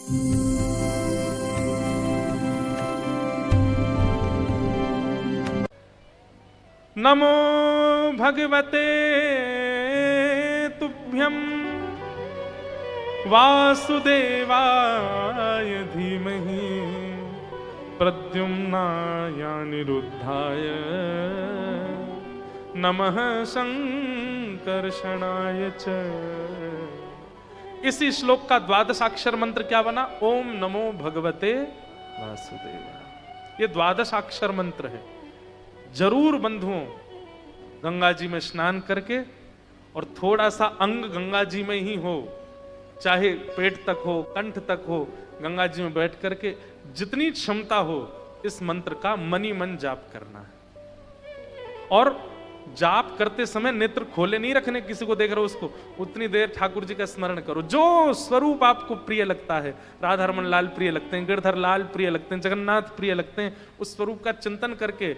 नमो भगवते तुभ्यं वासुदेवाय धीमहि प्रद्युम्नाय अनिरुद्धाय नमः संकर्षणाय च। इसी श्लोक का द्वादशाक्षर मंत्र क्या बना? ओम नमो भगवते वासुदेवाय। ये द्वादशाक्षर मंत्र है। जरूर बंधुओं गंगा जी में स्नान करके और थोड़ा सा अंग गंगा जी में ही हो, चाहे पेट तक हो, कंठ तक हो, गंगा जी में बैठ करके जितनी क्षमता हो इस मंत्र का मनी मन जाप करना है। और जाप करते समय नेत्र खोले नहीं रखने, किसी को देख रहे हो उसको, उतनी देर ठाकुर जी का स्मरण करो। जो स्वरूप आपको प्रिय लगता है, राधा रमन लाल प्रिय लगते हैं, गिरधर लाल प्रिय लगते हैं, जगन्नाथ प्रिय लगते हैं, उस स्वरूप का चिंतन करके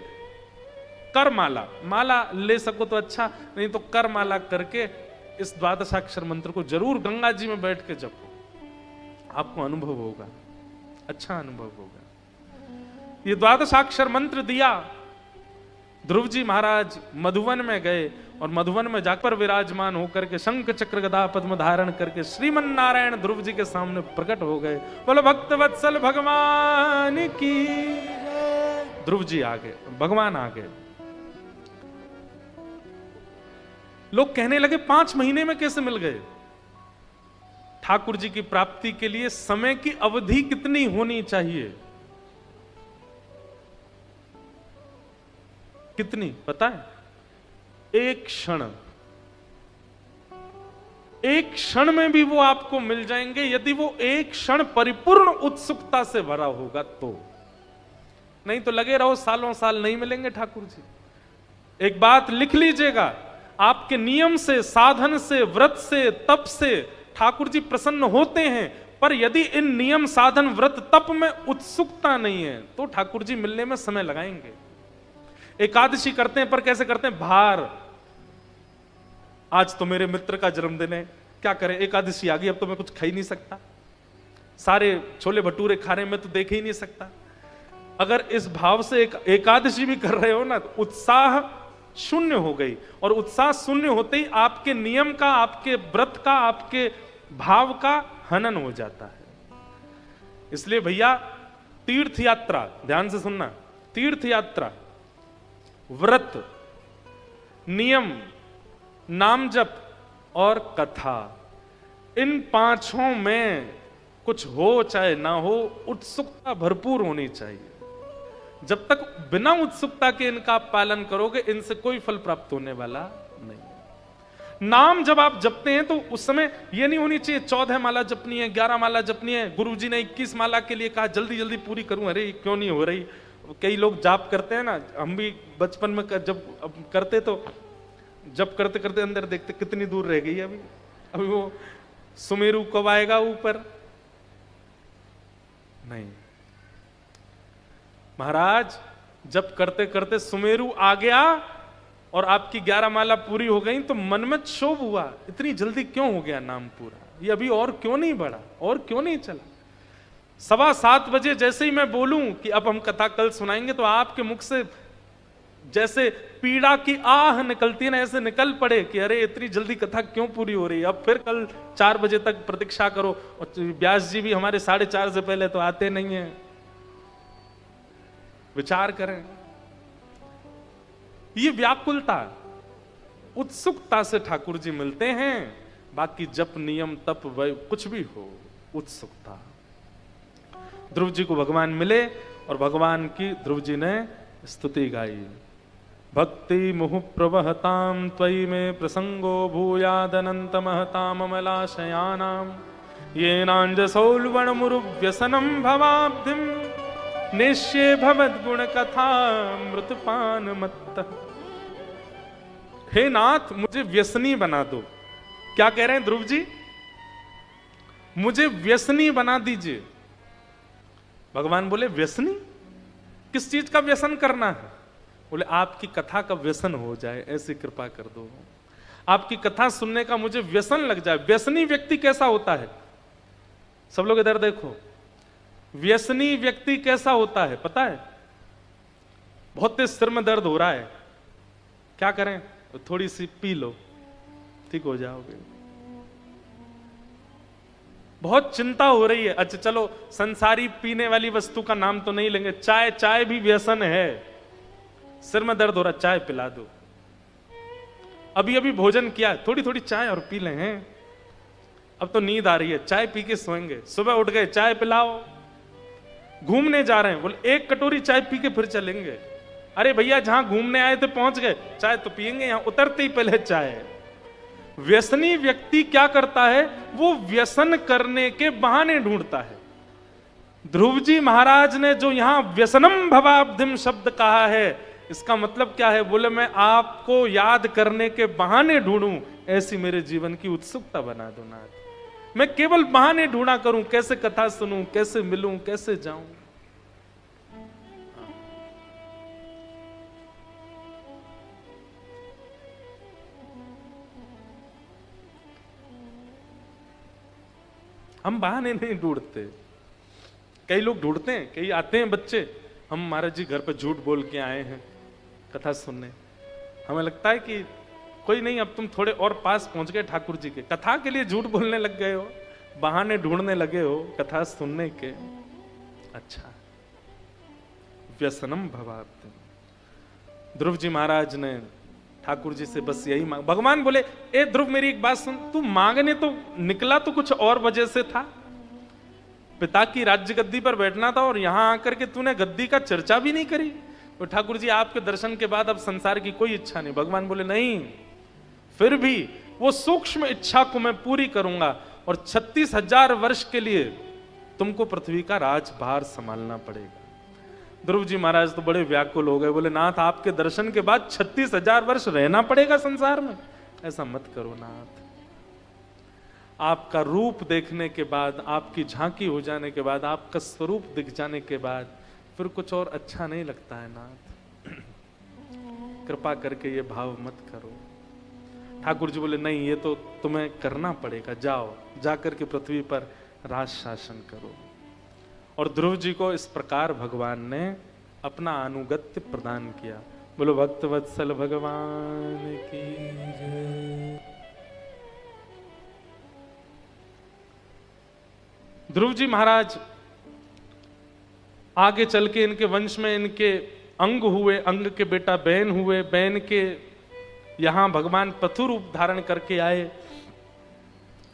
कर माला, माला ले सको तो अच्छा, नहीं तो कर माला करके इस द्वादशाक्षर मंत्र को जरूर गंगा जी में बैठ के जपो। आपको अनुभव होगा, अच्छा अनुभव होगा। ये द्वादशाक्षर मंत्र दिया, ध्रुव जी महाराज मधुवन में गए और मधुवन में जाकर विराजमान होकर के शंख चक्र गदा पद्म धारण करके श्रीमन नारायण ध्रुव जी के सामने प्रकट हो गए। बोलो भक्त वत्सल भगवान की। ध्रुव जी आ गए, भगवान आ गए। लोग कहने लगे 5 महीने में कैसे मिल गए? ठाकुर जी की प्राप्ति के लिए समय की अवधि कितनी होनी चाहिए? कितनी पता है? एक क्षण। एक क्षण में भी वो आपको मिल जाएंगे यदि वो एक क्षण परिपूर्ण उत्सुकता से भरा होगा तो। नहीं तो लगे रहो सालों साल नहीं मिलेंगे ठाकुर जी। एक बात लिख लीजिएगा, आपके नियम से, साधन से, व्रत से, तप से ठाकुर जी प्रसन्न होते हैं, पर यदि इन नियम, साधन, व्रत, तप में उत्सुकता नहीं है तो ठाकुर जी मिलने में समय लगाएंगे। एकादशी करते हैं पर कैसे करते हैं? भार, आज तो मेरे मित्र का जन्मदिन है, क्या करें, एकादशी आ गई, अब तो मैं कुछ खा ही नहीं सकता, सारे छोले भटूरे खा रहे, मैं तो देख ही नहीं सकता। अगर इस भाव से एकादशी भी कर रहे हो ना, तो उत्साह शून्य हो गई, और उत्साह शून्य होते ही आपके नियम का, आपके व्रत का, आपके भाव का हनन हो जाता है। इसलिए भैया तीर्थ यात्रा, ध्यान से सुनना, तीर्थ यात्रा, व्रत, नियम, नाम जप और कथा, इन 5 में कुछ हो चाहे ना हो, उत्सुकता भरपूर होनी चाहिए। जब तक बिना उत्सुकता के इनका आप पालन करोगे, इनसे कोई फल प्राप्त होने वाला नहीं। नाम जब आप जपते हैं तो उस समय यह नहीं होनी चाहिए 14 माला जपनी है, 11 माला जपनी है, गुरुजी ने 21 माला के लिए कहा, जल्दी जल्दी पूरी करूं, अरे क्यों नहीं हो रही। कई लोग जाप करते हैं ना, हम भी बचपन में जब करते तो जब करते करते अंदर देखते कितनी दूर रह गई अभी वो सुमेरु कब आएगा ऊपर। नहीं महाराज, जब करते करते सुमेरु आ गया और आपकी 11 माला पूरी हो गई तो मन में क्षोभ हुआ, इतनी जल्दी क्यों हो गया नाम पूरा, ये अभी और क्यों नहीं बढ़ा, और क्यों नहीं चला। 7:15 बजे जैसे ही मैं बोलूं कि अब हम कथा कल सुनाएंगे, तो आपके मुख से जैसे पीड़ा की आह निकलती है ना, ऐसे निकल पड़े कि अरे इतनी जल्दी कथा क्यों पूरी हो रही है, अब फिर कल 4 बजे तक प्रतीक्षा करो। और व्यास जी भी हमारे 4:30 से पहले तो आते नहीं है। विचार करें, ये व्याकुलता, उत्सुकता से ठाकुर जी मिलते हैं। बाकी जप, नियम, तप, वह कुछ भी हो, उत्सुकता। ध्रुव जी को भगवान मिले और भगवान की ध्रुव जी ने स्तुति गाई। भक्ति मुहु प्रवहताम त्वयि में प्रसंगो भूयादनंत महताम अमलाशयानाम येनांजसौल्वण मुरुव्यसनम भवाब्धिम निश्चय भवद गुण कथा मृतपान मत्त। हे नाथ, मुझे व्यसनी बना दो। क्या कह रहे हैं ध्रुव जी? मुझे व्यसनी बना दीजिए। भगवान बोले व्यसनी? किस चीज का व्यसन करना है? बोले आपकी कथा का व्यसन हो जाए, ऐसी कृपा कर दो। आपकी कथा सुनने का मुझे व्यसन लग जाए। व्यसनी व्यक्ति कैसा होता है? सब लोग इधर देखो, व्यसनी व्यक्ति कैसा होता है पता है? बहुत तेज सिर में दर्द हो रहा है, क्या करें? तो थोड़ी सी पी लो, ठीक हो जाओगे। बहुत चिंता हो रही है, अच्छा चलो संसारी पीने वाली वस्तु का नाम तो नहीं लेंगे, चाय, चाय भी व्यसन है। सिर में दर्द हो रहा, चाय पिला दो। अभी अभी भोजन किया, थोड़ी थोड़ी चाय और पी लें हैं। अब तो नींद आ रही है, चाय पी के सोएंगे। सुबह उठ गए, चाय पिलाओ। घूमने जा रहे हैं, बोले एक कटोरी चाय पी के फिर चलेंगे। अरे भैया जहां घूमने आए थे पहुंच गए, चाय तो पिएंगे, यहां उतरते ही पहले चाय। व्यसनी व्यक्ति क्या करता है? वो व्यसन करने के बहाने ढूंढता है। ध्रुव जी महाराज ने जो यहां व्यसनम भवाब्धिम शब्द कहा है, इसका मतलब क्या है? बोले मैं आपको याद करने के बहाने ढूंढूं, ऐसी मेरे जीवन की उत्सुकता बना दो नाथ। मैं केवल बहाने ढूंढा करूं, कैसे कथा सुनूं, कैसे मिलूं, कैसे जाऊं। हम बहाने नहीं ढूंढते, कई लोग ढूंढते हैं। कई आते हैं बच्चे, हम महाराज जी घर पे झूठ बोल के आए हैं कथा सुनने। हमें लगता है कि कोई नहीं, अब तुम थोड़े और पास पहुंच गए ठाकुर जी के, कथा के लिए झूठ बोलने लग गए हो, बहाने ढूंढने लगे हो कथा सुनने के। अच्छा, व्यसनम भवाब्धिम। ध्रुव जी महाराज ने ठाकुर जी से बस यही मांग। भगवान बोले, ए ध्रुव मेरी एक बात सुन, तू मांगने तो निकला तो कुछ और वजह से था। पिता की राज्य गद्दी पर बैठना था और यहां आकर के तूने गद्दी का चर्चा भी नहीं करी। तो ठाकुर जी आपके दर्शन के बाद अब संसार की कोई इच्छा नहीं। भगवान बोले नहीं, फिर भी वो सूक्ष्म इच्छा को मैं पूरी करूंगा और 36,000 वर्ष के लिए तुमको पृथ्वी का राजभार संभालना पड़ेगा। ध्रुव जी महाराज तो बड़े व्याकुल हो गए, बोले नाथ आपके दर्शन के बाद 36,000 वर्ष रहना पड़ेगा संसार में? ऐसा मत करो नाथ, आपका रूप देखने के बाद, आपकी झांकी हो जाने के बाद, आपका स्वरूप दिख जाने के बाद फिर कुछ और अच्छा नहीं लगता है नाथ। कृपा करके ये भाव मत करो। ठाकुर जी बोले नहीं, ये तो तुम्हें करना पड़ेगा, जाओ जाकर के पृथ्वी पर राज शासन करो। और ध्रुव जी को इस प्रकार भगवान ने अपना अनुगत्य प्रदान किया। बोलो भक्त वत्सल भगवान की जय। ध्रुव जी महाराज आगे चल के इनके वंश में इनके अंग हुए, अंग के बेटा बैन हुए, बैन के यहां भगवान पथु रूप धारण करके आए।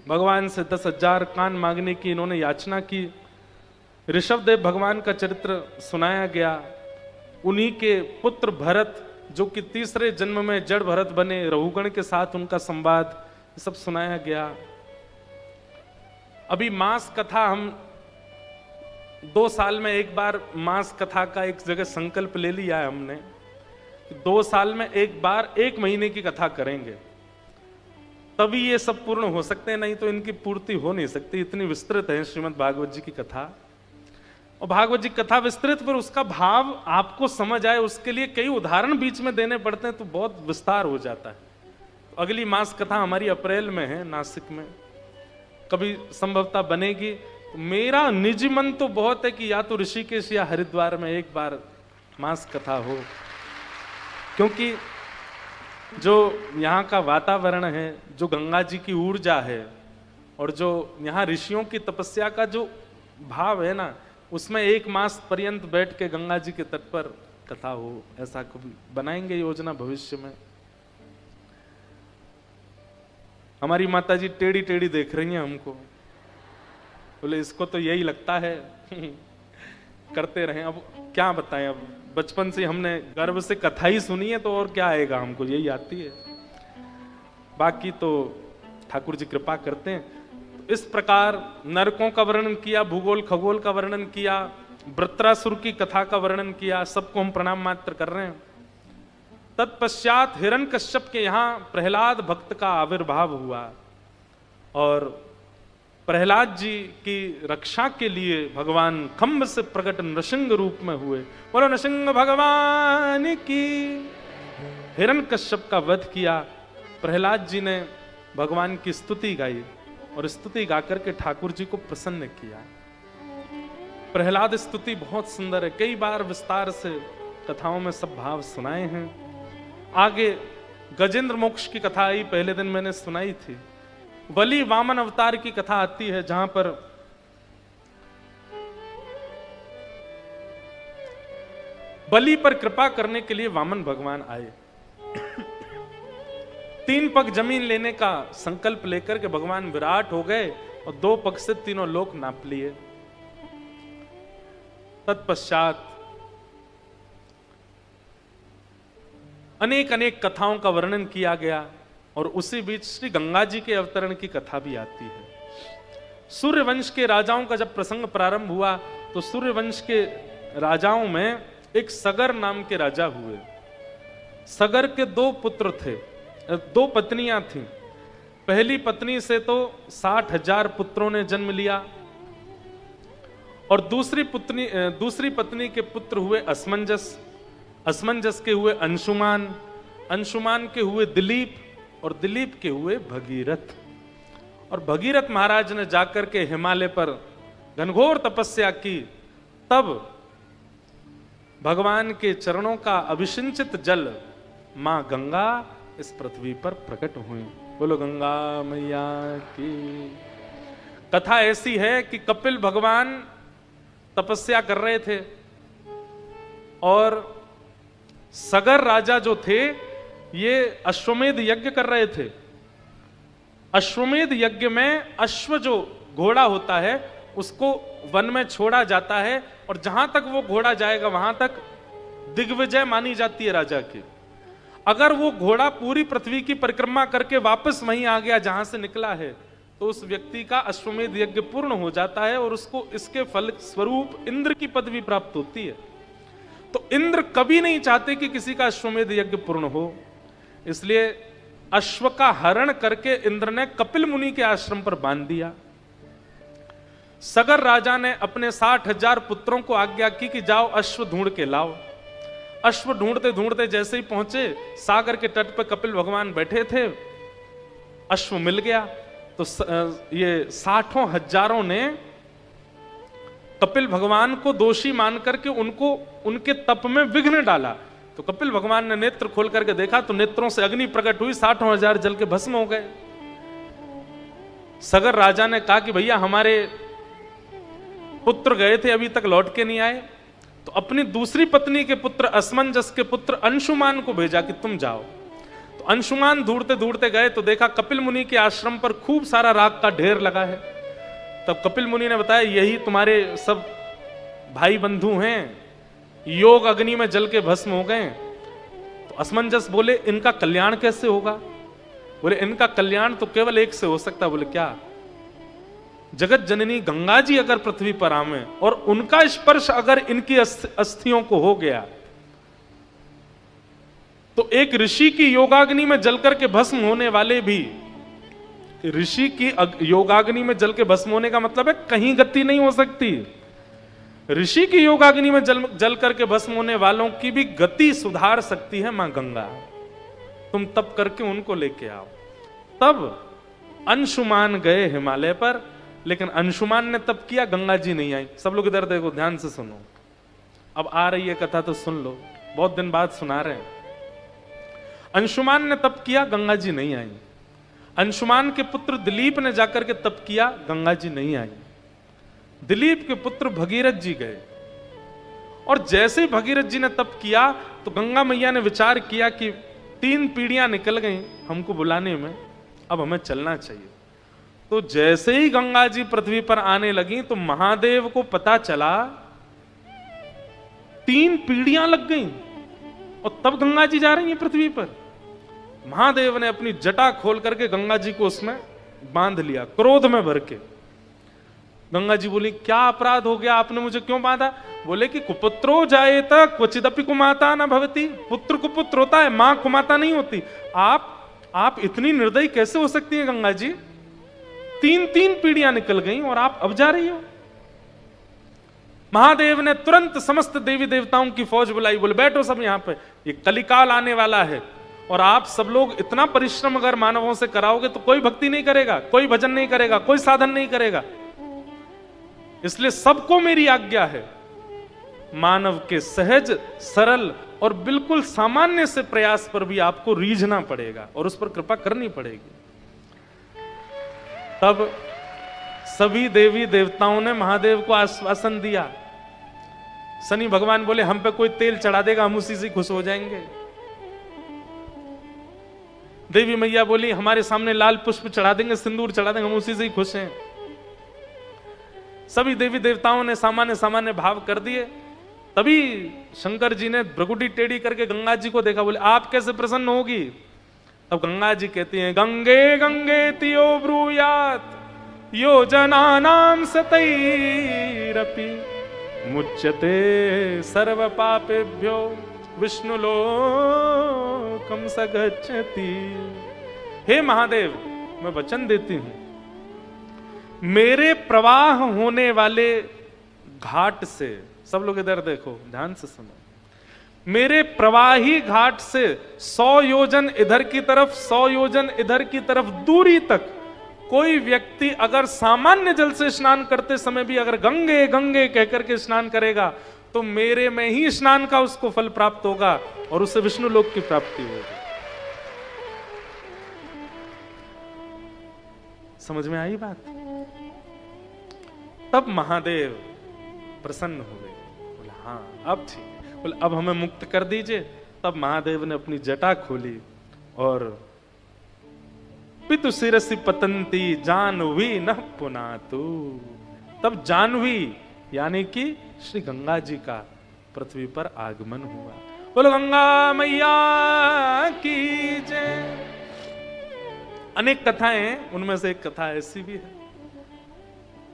भगवान से 10,000 कान मांगने की इन्होंने याचना की। ऋषभदेव भगवान का चरित्र सुनाया गया। उन्हीं के पुत्र भरत, जो कि तीसरे जन्म में जड़ भरत बने, रहुगण के साथ उनका संवाद सब सुनाया गया। अभी मास कथा हम 2 साल में एक बार मास कथा का एक जगह संकल्प ले लिया है हमने, 2 साल में एक बार 1 महीने की कथा करेंगे, तभी ये सब पूर्ण हो सकते हैं, नहीं तो इनकी पूर्ति हो नहीं सकती। इतनी विस्तृत है श्रीमद् भागवत जी की कथा। और भागवत जी कथा विस्तृत, पर उसका भाव आपको समझ आए उसके लिए कई उदाहरण बीच में देने पड़ते हैं, तो बहुत विस्तार हो जाता है। तो अगली मास कथा हमारी अप्रैल में है नासिक में, कभी संभवतः बनेगी। तो मेरा निजी मन तो बहुत है कि या तो ऋषिकेश या हरिद्वार में एक बार मास कथा हो, क्योंकि जो यहाँ का वातावरण है, जो गंगा जी की ऊर्जा है और जो यहाँ ऋषियों की तपस्या का जो भाव है ना, उसमें 1 मास पर्यंत बैठ के गंगा जी के तट पर कथा हो, ऐसा कभी बनाएंगे योजना भविष्य में। हमारी माता जी टेढ़ी टेढ़ी देख रही हैं हमको, बोले इसको तो यही लगता है करते रहे। अब क्या बताएं, अब बचपन से हमने गर्व से कथा ही सुनी है, तो और क्या आएगा, हमको यही आती है। बाकी तो ठाकुर जी कृपा करते हैं। तो इस प्रकार नरकों का वर्णन किया, भूगोल खगोल का वर्णन किया, वृत्रासुर की कथा का वर्णन किया, सबको हम प्रणाम मात्र कर रहे हैं। तत्पश्चात हिरण्यकश्यप के यहां प्रहलाद भक्त का आविर्भाव हुआ और प्रहलाद जी की रक्षा के लिए भगवान खम्भ से प्रकट नृसिंह रूप में हुए। बोलो नृसिंह भगवान की। हिरण्यकश्यप का वध किया। प्रहलाद जी ने भगवान की स्तुति गाई। और स्तुति गाकर के ठाकुर जी को प्रसन्न किया। प्रहलाद स्तुति बहुत सुंदर है, कई बार विस्तार से कथाओं में सब भाव सुनाए हैं। आगे गजेंद्र मोक्ष की कथा आई, पहले दिन मैंने सुनाई थी। बलि वामन अवतार की कथा आती है, जहां पर बलि पर कृपा करने के लिए वामन भगवान आए। 3 पग जमीन लेने का संकल्प लेकर के भगवान विराट हो गए और 2 पग से तीनों लोक नाप लिए। तत्पश्चात अनेक अनेक कथाओं का वर्णन किया गया और उसी बीच श्री गंगा जी के अवतरण की कथा भी आती है। सूर्यवंश के राजाओं का जब प्रसंग प्रारंभ हुआ तो सूर्यवंश के राजाओं में एक सगर नाम के राजा हुए। सगर के 2 पुत्र थे, 2 पत्नियां थीं। पहली पत्नी से तो 60,000 पुत्रों ने जन्म लिया और दूसरी पत्नी के पुत्र हुए असमंजस, असमंजस के हुए अंशुमान, अंशुमान के हुए दिलीप और दिलीप के हुए भगीरथ। और भगीरथ महाराज ने जाकर के हिमालय पर घनघोर तपस्या की, तब भगवान के चरणों का अभिषिंचित जल मां गंगा इस पृथ्वी पर प्रकट हुई। बोलो गंगा मैया की। कथा ऐसी है कि कपिल भगवान तपस्या कर रहे थे और सगर राजा जो थे ये अश्वमेध यज्ञ कर रहे थे। अश्वमेध यज्ञ में अश्व जो घोड़ा होता है उसको वन में छोड़ा जाता है और जहां तक वो घोड़ा जाएगा वहां तक दिग्विजय मानी जाती है राजा की। अगर वो घोड़ा पूरी पृथ्वी की परिक्रमा करके वापस वहीं आ गया जहां से निकला है तो उस व्यक्ति का अश्वमेध यज्ञ पूर्ण हो जाता है और उसको इसके फल स्वरूप इंद्र की पदवी प्राप्त होती है। तो इंद्र कभी नहीं चाहते कि किसी का अश्वमेध यज्ञ पूर्ण हो, इसलिए अश्व का हरण करके इंद्र ने कपिल मुनि के आश्रम पर बांध दिया। सगर राजा ने अपने 60,000 पुत्रों को आज्ञा की कि जाओ अश्व ढूंढ के लाओ। अश्व ढूंढते ढूंढते जैसे ही पहुंचे सागर के तट पर कपिल भगवान बैठे थे, अश्व मिल गया। तो ये 60,000 ने कपिल भगवान को दोषी मान करके उनको उनके तप में विघ्न डाला। तो कपिल भगवान ने नेत्र खोल करके देखा तो नेत्रों से अग्नि प्रकट हुई, 60,000 जल के भस्म हो गए। सगर राजा ने कहा कि भैया हमारे पुत्र गए थे अभी तक लौट के नहीं आए। तो अपनी दूसरी पत्नी के पुत्र असमंजस के पुत्र अंशुमान को भेजा कि तुम जाओ। तो अंशुमान ढूंढते ढूंढते गए तो देखा कपिल मुनि के आश्रम पर खूब सारा राख का ढेर लगा है। तब कपिल मुनि ने बताया यही तुम्हारे सब भाई बंधु हैं, योग अग्नि में जल के भस्म हो गए। तो असमंजस बोले इनका कल्याण कैसे होगा? बोले इनका कल्याण तो केवल एक से हो सकता। बोले क्या? जगत जननी गंगा जी अगर पृथ्वी पर आवे और उनका स्पर्श अगर इनकी अस्थियों को हो गया तो एक ऋषि की योगाग्नि में जलकर के भस्म होने वाले भी, ऋषि की योगाग्नि में जल के भस्म होने का मतलब है कहीं गति नहीं हो सकती। ऋषि की योगाग्नि में जल करके भस्म होने वालों की भी गति सुधार सकती है मां गंगा। तुम तप करके उनको लेके आओ। तब अंशुमान गए हिमालय पर, लेकिन अंशुमान ने तप किया, गंगा जी नहीं आई। सब लोग इधर देखो, ध्यान से सुनो। अब आ रही है कथा तो सुन लो, बहुत दिन बाद सुना रहे हैं। अंशुमान ने तप किया, गंगा जी नहीं आई। अंशुमान के पुत्र दिलीप ने जाकर के तप किया, गंगा जी नहीं आई। दिलीप के पुत्र भगीरथ जी गए और जैसे ही भगीरथ जी ने तप किया तो गंगा मैया ने विचार किया कि 3 पीढ़ियां निकल गई हमको बुलाने में, अब हमें चलना चाहिए। तो जैसे ही गंगा जी पृथ्वी पर आने लगी तो महादेव को पता चला 3 पीढ़ियां लग गई और तब गंगा जी जा रही हैं पृथ्वी पर। महादेव ने अपनी जटा खोल करके गंगा जी को उसमें बांध लिया, क्रोध में भर के। गंगा जी बोली क्या अपराध हो गया, आपने मुझे क्यों बांधा? बोले कि कुपुत्रो जायेत क्वचिदपि कुमाता न भवति। पुत्र कुपुत्र होता है, मां कुमाता नहीं होती। आप इतनी निर्दयी कैसे हो सकती है गंगा जी? 3 पीढ़ियां निकल गई और आप अब जा रही हो। महादेव ने तुरंत समस्त देवी देवताओं की फौज बुलाई, बोले बैठो सब यहां पे, ये कलिकाल आने वाला है और आप सब लोग इतना परिश्रम अगर मानवों से कराओगे तो कोई भक्ति नहीं करेगा, कोई भजन नहीं करेगा, कोई साधन नहीं करेगा। इसलिए सबको मेरी आज्ञा है, मानव के सहज, सरल और बिल्कुल सामान्य से प्रयास पर भी आपको रीझना पड़ेगा और उस पर कृपा करनी पड़ेगी। तब सभी देवी देवताओं ने महादेव को आश्वासन दिया। शनि भगवान बोले हम पे कोई तेल चढ़ा देगा, हम उसी से खुश हो जाएंगे। देवी मैया बोली हमारे सामने लाल पुष्प चढ़ा देंगे, सिंदूर चढ़ा देंगे, हम उसी से ही खुश हैं। सभी देवी देवताओं ने सामान्य सामान्य भाव कर दिए। तभी शंकर जी ने भ्रकुटी टेढ़ी करके गंगा जी को देखा, बोले आप कैसे प्रसन्न होगी? तब गंगा जी कहती हैं गंगे गंगे तियो ब्रूयात योजनानां सतैरपि मुच्यते सर्व पापेभ्यो विष्णुलोकम स गच्छति। हे महादेव, मैं वचन देती हूं, मेरे प्रवाह होने वाले घाट से, सब लोग इधर देखो, ध्यान से सुनो, मेरे प्रवाही घाट से 100 योजन इधर की तरफ, 100 योजन इधर की तरफ दूरी तक कोई व्यक्ति अगर सामान्य जल से स्नान करते समय भी अगर गंगे गंगे कहकर के स्नान करेगा तो मेरे में ही स्नान का उसको फल प्राप्त होगा और उससे विष्णु लोक की प्राप्ति होगी। समझ में आई बात? तब महादेव प्रसन्न हो गए, बोले हाँ अब ठीक है, बोले अब हमें मुक्त कर दीजिए। तब महादेव ने अपनी जटा खोली और पितु शिरसि पतंती जानवी न पुनातु। तब जानवी यानी कि श्री गंगा जी का पृथ्वी पर आगमन हुआ। बोलो गंगा मैया की जय। अनेक कथाएं, उनमें से एक कथा ऐसी भी है,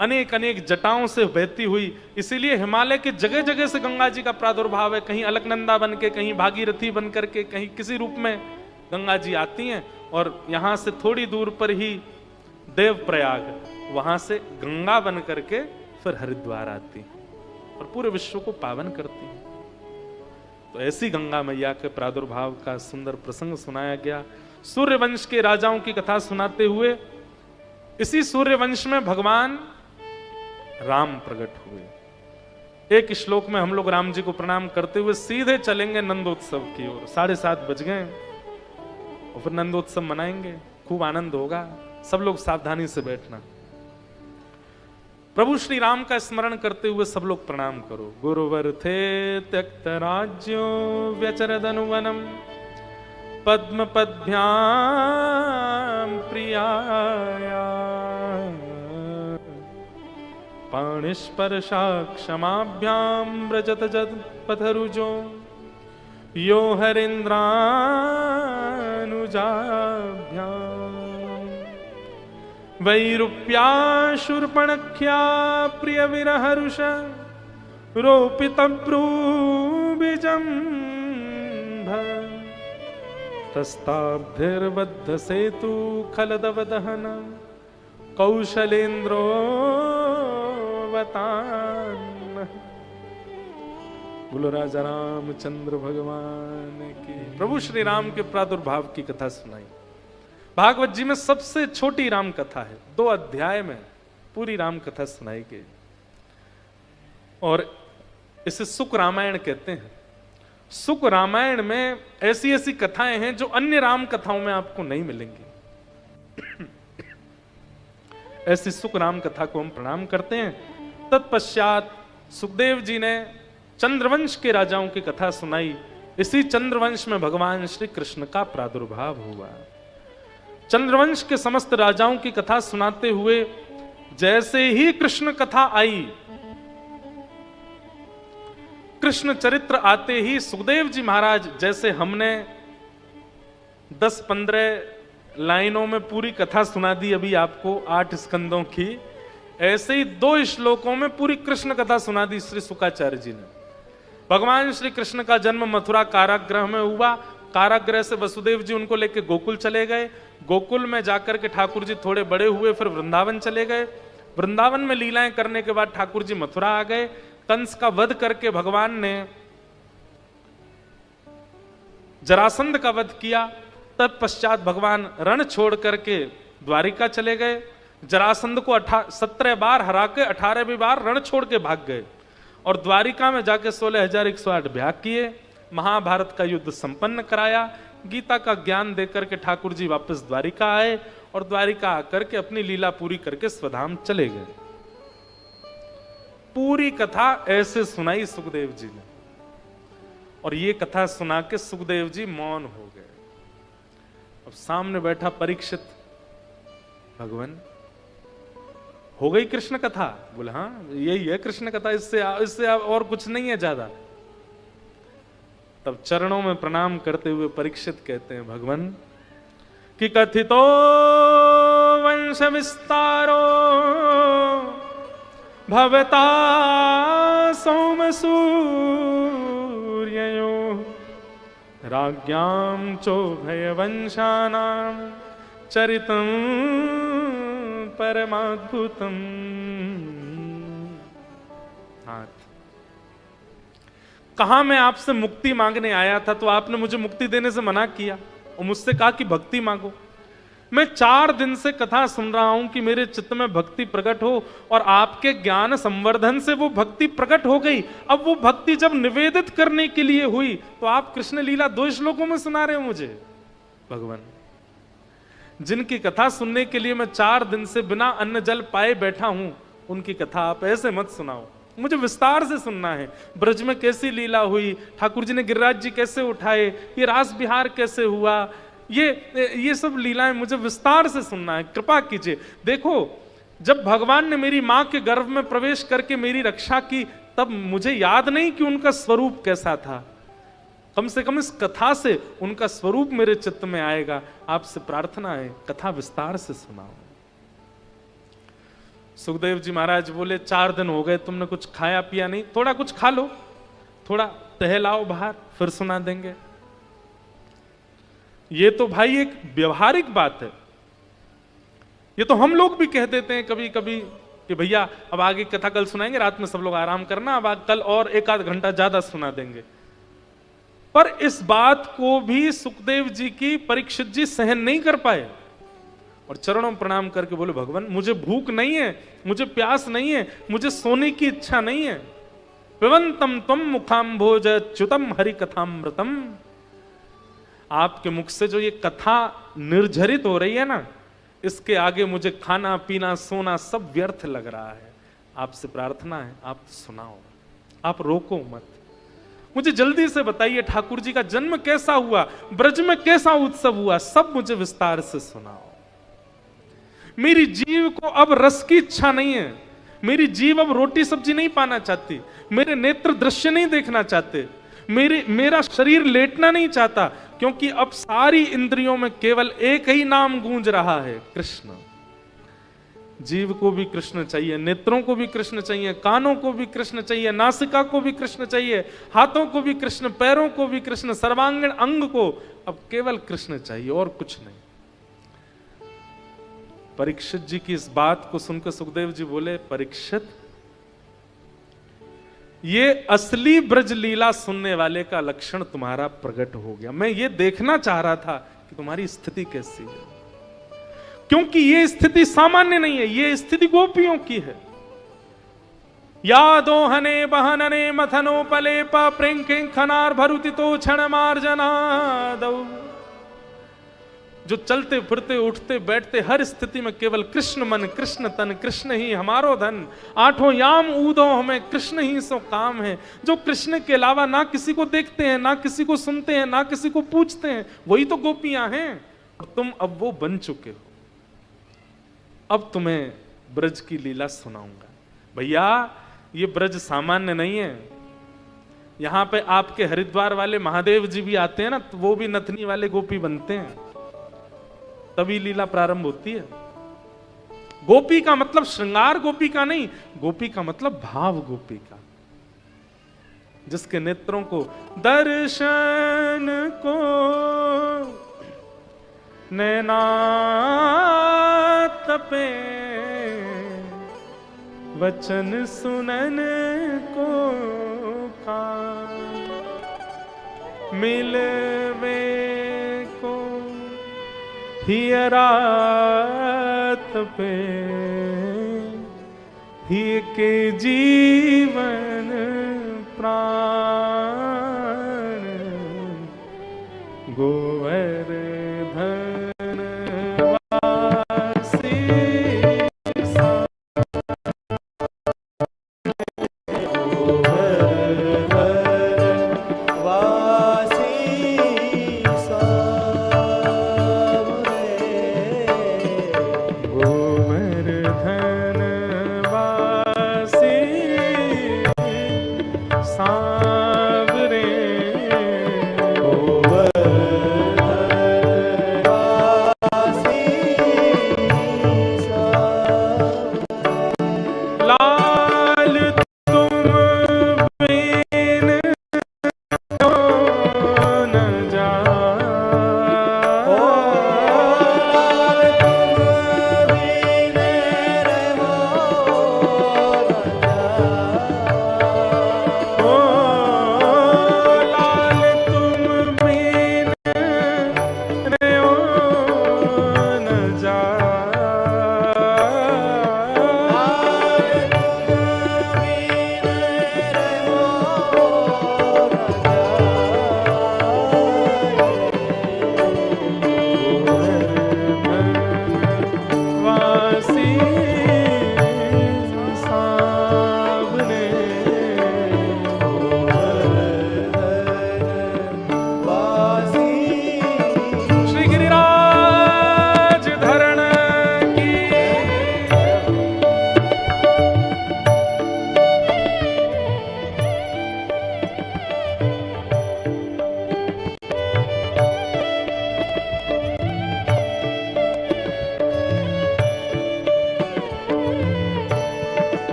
अनेक अनेक जटाओं से बहती हुई, इसीलिए हिमालय के जगह जगह से गंगा जी का प्रादुर्भाव है। कहीं अलकनंदा बन के, कहीं भागीरथी बन करके, कहीं किसी रूप में गंगा जी आती हैं। और यहां से थोड़ी दूर पर ही देवप्रयाग, वहां से गंगा बन करके फिर हरिद्वार आती हैं और पूरे विश्व को पावन करती हैं। तो ऐसी गंगा मैया के प्रादुर्भाव का सुंदर प्रसंग सुनाया गया। सूर्यवंश के राजाओं की कथा सुनाते हुए इसी सूर्यवंश में भगवान राम प्रकट हुए। एक श्लोक में हम लोग राम जी को प्रणाम करते हुए सीधे चलेंगे नंदोत्सव की ओर। 7:30 बज गए और फिर नंदोत्सव मनाएंगे, खूब आनंद होगा। सब लोग सावधानी से बैठना। प्रभु श्री राम का स्मरण करते हुए सब लोग प्रणाम करो। गुरुवर थे त्यक्त राज्यो व्यचरदनुवनम पद्म पद्भ्याम प्रियाया पाणिस्पर्शा क्षमाभ्याम व्रजत जद पथरुजो यो हरिन्द्रानुजाभ्याम वैरूप्या शूर्पणख्या प्रिय विरहरुष रोपितभ्रूबिजम्भ तस्ताब्धिर्बद्ध सेतु खलदवदहन कौशलेन्द्रो बोलो राजा रामचंद्र भगवान की। प्रभु श्री राम के प्रादुर्भाव की कथा सुनाई। भागवत जी में सबसे छोटी राम कथा है, 2 अध्याय में पूरी राम कथा सुनाई गई और इसे सुक रामायण कहते हैं। सुक रामायण में ऐसी ऐसी कथाएं हैं जो अन्य राम कथाओं में आपको नहीं मिलेंगी। ऐसी सुक राम कथा को हम प्रणाम करते हैं। तत्पश्चात सुखदेव जी ने चंद्रवंश के राजाओं की कथा सुनाई। इसी चंद्रवंश में भगवान श्री कृष्ण का प्रादुर्भाव हुआ। चंद्रवंश के समस्त राजाओं की कथा सुनाते हुए जैसे ही कृष्ण कथा आई, कृष्ण चरित्र आते ही सुखदेव जी महाराज, जैसे हमने 10-15 लाइनों में पूरी कथा सुना दी अभी आपको 8 स्कंदों की, ऐसे ही 2 श्लोकों में पूरी कृष्ण कथा सुना दी श्री शुकाचार्य जी ने। भगवान श्री कृष्ण का जन्म मथुरा कारागृह में हुआ। कारागृह से वसुदेव जी उनको लेकर गोकुल चले गए। गोकुल में जाकर के ठाकुर जी थोड़े बड़े हुए, फिर वृंदावन चले गए। वृंदावन में लीलाएं करने के बाद ठाकुर जी मथुरा आ गए। कंस का वध करके भगवान ने जरासंध का वध किया। तत्पश्चात भगवान रण छोड़ करके द्वारिका चले गए। जरासंध को 17 बार हरा के 18वीं बार रण छोड़ के भाग गए और द्वारिका में जाके 16,108 ब्याह किए। महाभारत का युद्ध संपन्न कराया। गीता का ज्ञान देकर के ठाकुर जी वापस द्वारिका आए और द्वारिका आकर के अपनी लीला पूरी करके स्वधाम चले गए। पूरी कथा ऐसे सुनाई सुखदेव जी ने और ये कथा सुना के सुखदेव जी मौन हो गए। अब सामने बैठा परीक्षित, भगवान हो गई कृष्ण कथा? बोले हाँ यही है कृष्ण कथा, इससे और कुछ नहीं है ज्यादा। तब चरणों में प्रणाम करते हुए परीक्षित कहते हैं, भगवान कि कथितो वंश विस्तारो भवता सोम सूर्ययो राज्ञां चोभय वंशानां चरितं परमाद्भुतम। कहा मैं आपसे मुक्ति मांगने आया था तो आपने मुझे मुक्ति देने से मना किया और मुझसे कहा कि भक्ति मांगो। मैं 4 दिन से कथा सुन रहा हूं कि मेरे चित्त में भक्ति प्रकट हो और आपके ज्ञान संवर्धन से वो भक्ति प्रकट हो गई। अब वो भक्ति जब निवेदित करने के लिए हुई तो आप कृष्ण लीला 2 श्लोकों में सुना रहे हो मुझे। भगवान जिनकी कथा सुनने के लिए मैं 4 दिन से बिना अन्न जल पाए बैठा हूं, उनकी कथा आप ऐसे मत सुनाओ, मुझे विस्तार से सुनना है। ब्रज में कैसी लीला हुई, ठाकुर जी ने गिरिराज जी कैसे उठाए, ये रास बिहार कैसे हुआ, ये सब लीलाएं मुझे विस्तार से सुनना है, कृपा कीजिए। देखो जब भगवान ने मेरी मां के गर्भ में प्रवेश करके मेरी रक्षा की तब मुझे याद नहीं कि उनका स्वरूप कैसा था। कम से कम इस कथा से उनका स्वरूप मेरे चित्त में आएगा। आपसे प्रार्थना है कथा विस्तार से सुनाओ। सुखदेव जी महाराज बोले 4 दिन हो गए तुमने कुछ खाया पिया नहीं, थोड़ा कुछ खा लो, थोड़ा टहलाओ बाहर, फिर सुना देंगे। ये तो भाई एक व्यवहारिक बात है। ये तो हम लोग भी कह देते हैं कभी कभी कि भैया अब आगे कथा कल सुनाएंगे, रात में सब लोग आराम करना, अब कल और 1 आध घंटा ज्यादा सुना देंगे। पर इस बात को भी सुखदेव जी की परीक्षित जी सहन नहीं कर पाए और चरणों में प्रणाम करके बोले, भगवान मुझे भूख नहीं है, मुझे प्यास नहीं है, मुझे सोने की इच्छा नहीं है। पिबंतम त्वम मुखाम्भोज च्युतम हरि कथामृतम। आपके मुख से जो ये कथा निर्झरित हो रही है ना, इसके आगे मुझे खाना पीना सोना सब व्यर्थ लग रहा है। आपसे प्रार्थना है आप सुनाओ, आप रोको मत। मुझे जल्दी से बताइए ठाकुर जी का जन्म कैसा हुआ, ब्रज में कैसा उत्सव हुआ, सब मुझे विस्तार से सुनाओ। मेरी जीव को अब रस की इच्छा नहीं है, मेरी जीव अब रोटी सब्जी नहीं पाना चाहती, मेरे नेत्र दृश्य नहीं देखना चाहते, मेरा शरीर लेटना नहीं चाहता, क्योंकि अब सारी इंद्रियों में केवल एक ही नाम गूंज रहा है, कृष्ण। जीव को भी कृष्ण चाहिए, नेत्रों को भी कृष्ण चाहिए, कानों को भी कृष्ण चाहिए, नासिका को भी कृष्ण चाहिए, हाथों को भी कृष्ण, पैरों को भी कृष्ण, सर्वांगीण अंग को अब केवल कृष्ण चाहिए और कुछ नहीं। परीक्षित जी की इस बात को सुनकर सुखदेव जी बोले, परीक्षित ये असली ब्रज लीला सुनने वाले का लक्षण तुम्हारा प्रकट हो गया। मैं ये देखना चाह रहा था कि तुम्हारी स्थिति कैसी है, क्योंकि ये स्थिति सामान्य नहीं है, ये स्थिति गोपियों की है। यादोहने बहनने मथनोपलेप प्रेंके खनार भरुतितो क्षण मार्जनादौ। जो चलते फिरते उठते बैठते हर स्थिति में केवल कृष्ण मन, कृष्ण तन, कृष्ण ही हमारो धन, 8 याम ऊदो हमें कृष्ण ही सो काम है। जो कृष्ण के अलावा ना किसी को देखते हैं, ना किसी को सुनते हैं, ना किसी को पूछते हैं, वही तो गोपियां हैं। और तुम अब वो बन चुके हो। अब तुम्हें ब्रज की लीला सुनाऊंगा। भैया ये ब्रज सामान्य नहीं है। यहां पे आपके हरिद्वार वाले महादेव जी भी आते हैं ना, तो वो भी नथनी वाले गोपी बनते हैं, तभी लीला प्रारंभ होती है। गोपी का मतलब श्रृंगार गोपी का नहीं, गोपी का मतलब भाव गोपी का, जिसके नेत्रों को दर्शन को नैना तपे, वचन सुनन को कान, मिलवे हियरात पे ही के जीवन प्राण गोवर्धन वासी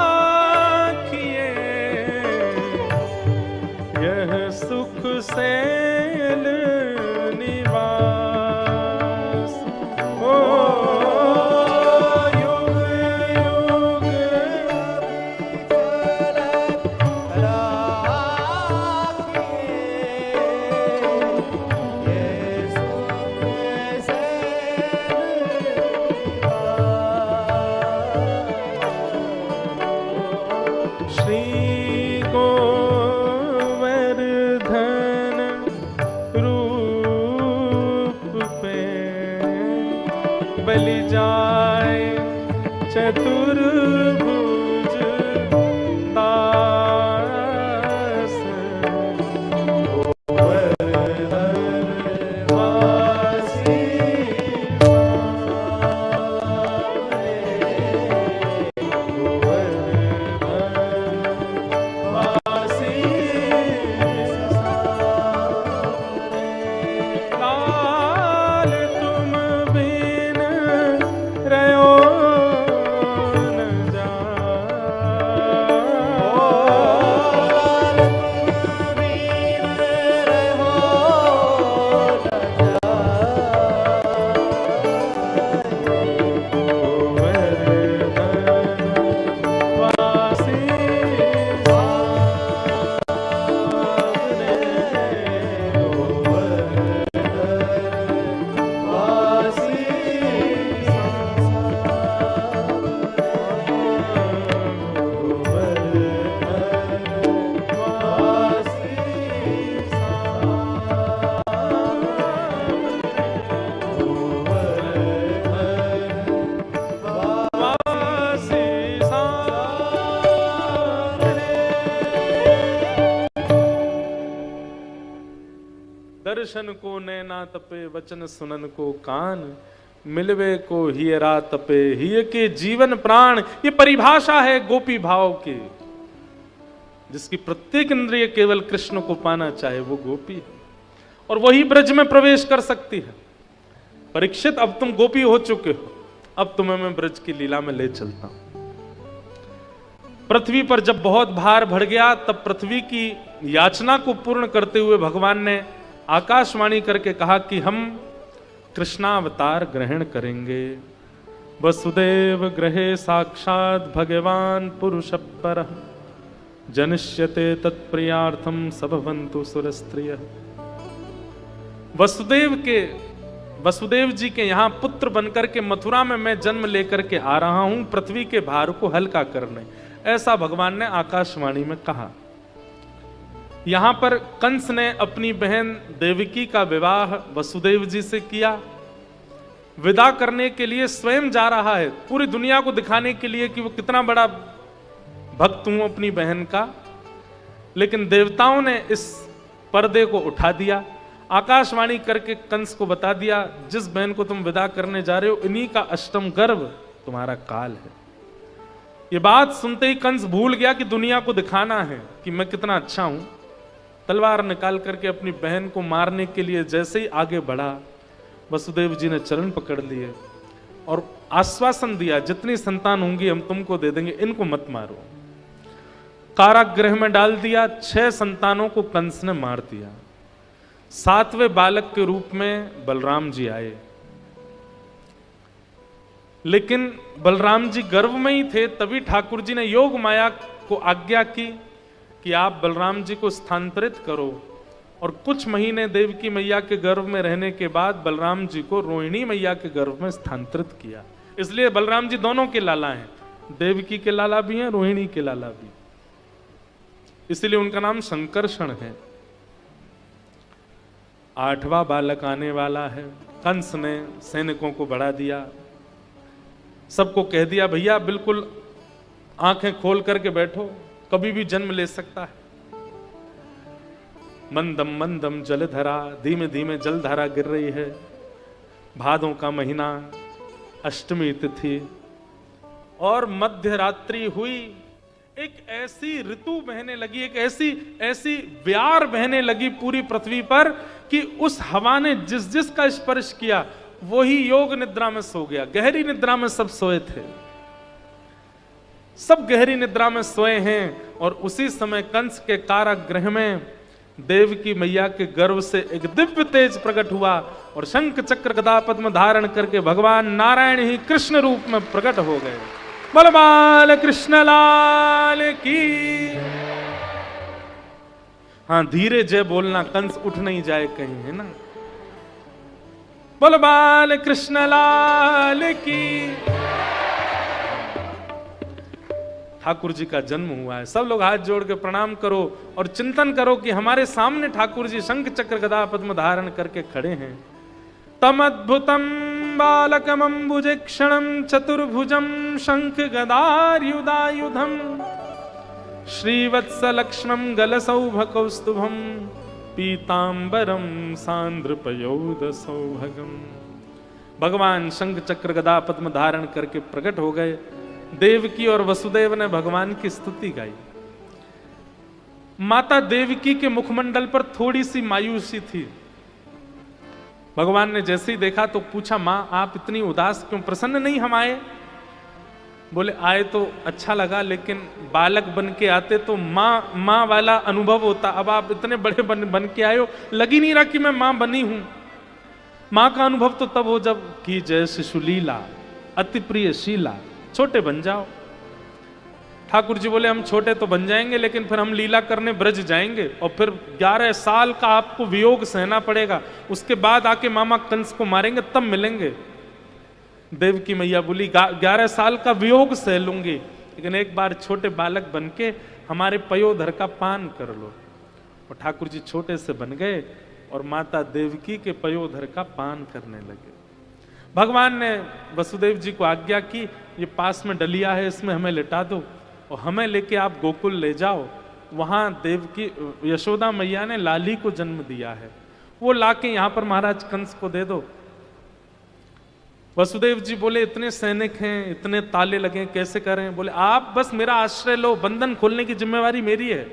राखिए यह सुख सैल निवास। ओ युग युग श्री गोवर्धन रूप पे बलि जाए चतुर्भुज दास। गोवर्धन वासी दर्शन को नैना तपे वचन सुनन को कान। मिलवे को हियरा तपे, हिय के जीवन प्राण। ये परिभाषा है गोपी भाव की। जिसकी प्रत्येक इंद्रिय केवल कृष्ण को पाना चाहे वो गोपी है, और वही ब्रज में प्रवेश कर सकती है। परीक्षित, अब तुम गोपी हो चुके हो, अब तुम्हें मैं ब्रज की लीला में ले चलता हूं। पृथ्वी पर जब बहुत भार बढ़ गया, तब पृथ्वी की याचना को पूर्ण करते हुए भगवान ने आकाशवाणी करके कहा कि हम कृष्णावतार ग्रहण करेंगे। वसुदेव ग्रहे साक्षात भगवान पुरुष पर जनिष्यते तत्प्रियार्थम सबवन्तु सुरस्त्रिय। वसुदेव जी के यहां पुत्र बनकर के मथुरा में मैं जन्म लेकर के आ रहा हूं, पृथ्वी के भार को हल्का करने, ऐसा भगवान ने आकाशवाणी में कहा। यहां पर कंस ने अपनी बहन देवकी का विवाह वसुदेव जी से किया। विदा करने के लिए स्वयं जा रहा है, पूरी दुनिया को दिखाने के लिए कि वो कितना बड़ा भक्त हूं अपनी बहन का। लेकिन देवताओं ने इस पर्दे को उठा दिया, आकाशवाणी करके कंस को बता दिया, जिस बहन को तुम विदा करने जा रहे हो इन्हीं का अष्टम गर्भ तुम्हारा काल है। ये बात सुनते ही कंस भूल गया कि दुनिया को दिखाना है कि मैं कितना अच्छा हूं। तलवार निकाल करके अपनी बहन को मारने के लिए जैसे ही आगे बढ़ा, वसुदेव जी ने चरण पकड़ लिए और आश्वासन दिया, जितनी संतान होंगी हम तुमको दे देंगे, इनको मत मारो। कारागृह में डाल दिया। 6 संतानों को कंस ने मार दिया। 7वें बालक के रूप में बलराम जी आए, लेकिन बलराम जी गर्भ में ही थे। तभी ठाकुर जी ने योग माया को आज्ञा की कि आप बलराम जी को स्थानांतरित करो, और कुछ महीने देवकी मैया के गर्भ में रहने के बाद बलराम जी को रोहिणी मैया के गर्भ में स्थानांतरित किया। इसलिए बलराम जी दोनों के लाला हैं, देवकी के लाला भी हैं, रोहिणी के लाला भी, इसलिए उनका नाम संकर्षण है। 8वां बालक आने वाला है। कंस ने सैनिकों को बढ़ा दिया, सबको कह दिया भैया बिल्कुल आंखें खोल करके बैठो, कभी भी जन्म ले सकता है। मंदम मंदम जलधरा, धीमे धीमे जलधारा गिर रही है। भादों का महीना, अष्टमी तिथि, और मध्य रात्रि हुई। एक ऐसी ऋतु बहने लगी, एक ऐसी व्यार बहने लगी पूरी पृथ्वी पर कि उस हवा ने जिस जिसका स्पर्श किया वही योग निद्रा में सो गया। गहरी निद्रा में सब सोए थे, सब गहरी निद्रा में सोए हैं। और उसी समय कंस के कारागृह में देवकी मैया के गर्भ से एक दिव्य तेज प्रकट हुआ, और शंख चक्र गदा पद्म धारण करके भगवान नारायण ही कृष्ण रूप में प्रकट हो गए। बोल बाल कृष्ण लाल की। हाँ, धीरे जय बोलना, कंस उठ नहीं जाए कहीं, है ना। बोल बाल कृष्ण लाल की। ठाकुर जी का जन्म हुआ है। सब लोग हाथ जोड़ के प्रणाम करो और चिंतन करो कि हमारे सामने ठाकुर जी शंख चक्र गदा पद्म धारण करके खड़े हैं। तम अद्भुतम बालकम अम्बुजे क्षणम चतुर्भुजम शंख गदायुधायुधम श्रीवत्स लक्ष्मण गलसौभ कौस्तुभम पीतांबरम सांद्रपयोद सौभगम। भगवान शंख चक्र गदा पद्म धारण करके प्रकट हो गए। देवकी और वसुदेव ने भगवान की स्तुति गाई। माता देवकी के मुखमंडल पर थोड़ी सी मायूसी थी। भगवान ने जैसे ही देखा तो पूछा, मां आप इतनी उदास क्यों, प्रसन्न नहीं हम आए? बोले आए तो अच्छा लगा, लेकिन बालक बन के आते तो माँ वाला अनुभव होता। अब आप इतने बड़े बन के आए हो, लग ही नहीं रहा कि मैं माँ बनी हूं। माँ का अनुभव तो तब हो जब की जय शिशु लीला अति प्रिय शीला, छोटे बन जाओ। ठाकुर जी बोले हम छोटे तो बन जाएंगे, लेकिन फिर हम लीला करने ब्रज जाएंगे और फिर 11 साल का आपको वियोग सहना पड़ेगा। उसके बाद आके मामा कंस को मारेंगे, तब मिलेंगे। देवकी मैया बोली 11 साल का वियोग सह लूंगी, लेकिन एक बार छोटे बालक बन के हमारे पयोधर का पान कर लो। और ठाकुर जी छोटे से बन गए और माता देवकी के पयोधर का पान करने लगे। भगवान ने वसुदेव जी को आज्ञा की, ये पास में डलिया है, इसमें हमें लिटा दो और हमें लेके आप गोकुल ले जाओ। वहां देवकी यशोदा मैया ने लाली को जन्म दिया है, वो लाके यहां पर महाराज कंस को दे दो। वसुदेव जी बोले इतने सैनिक हैं, इतने ताले लगे, कैसे करें? बोले आप बस मेरा आश्रय लो, बंधन खोलने की जिम्मेवारी मेरी है।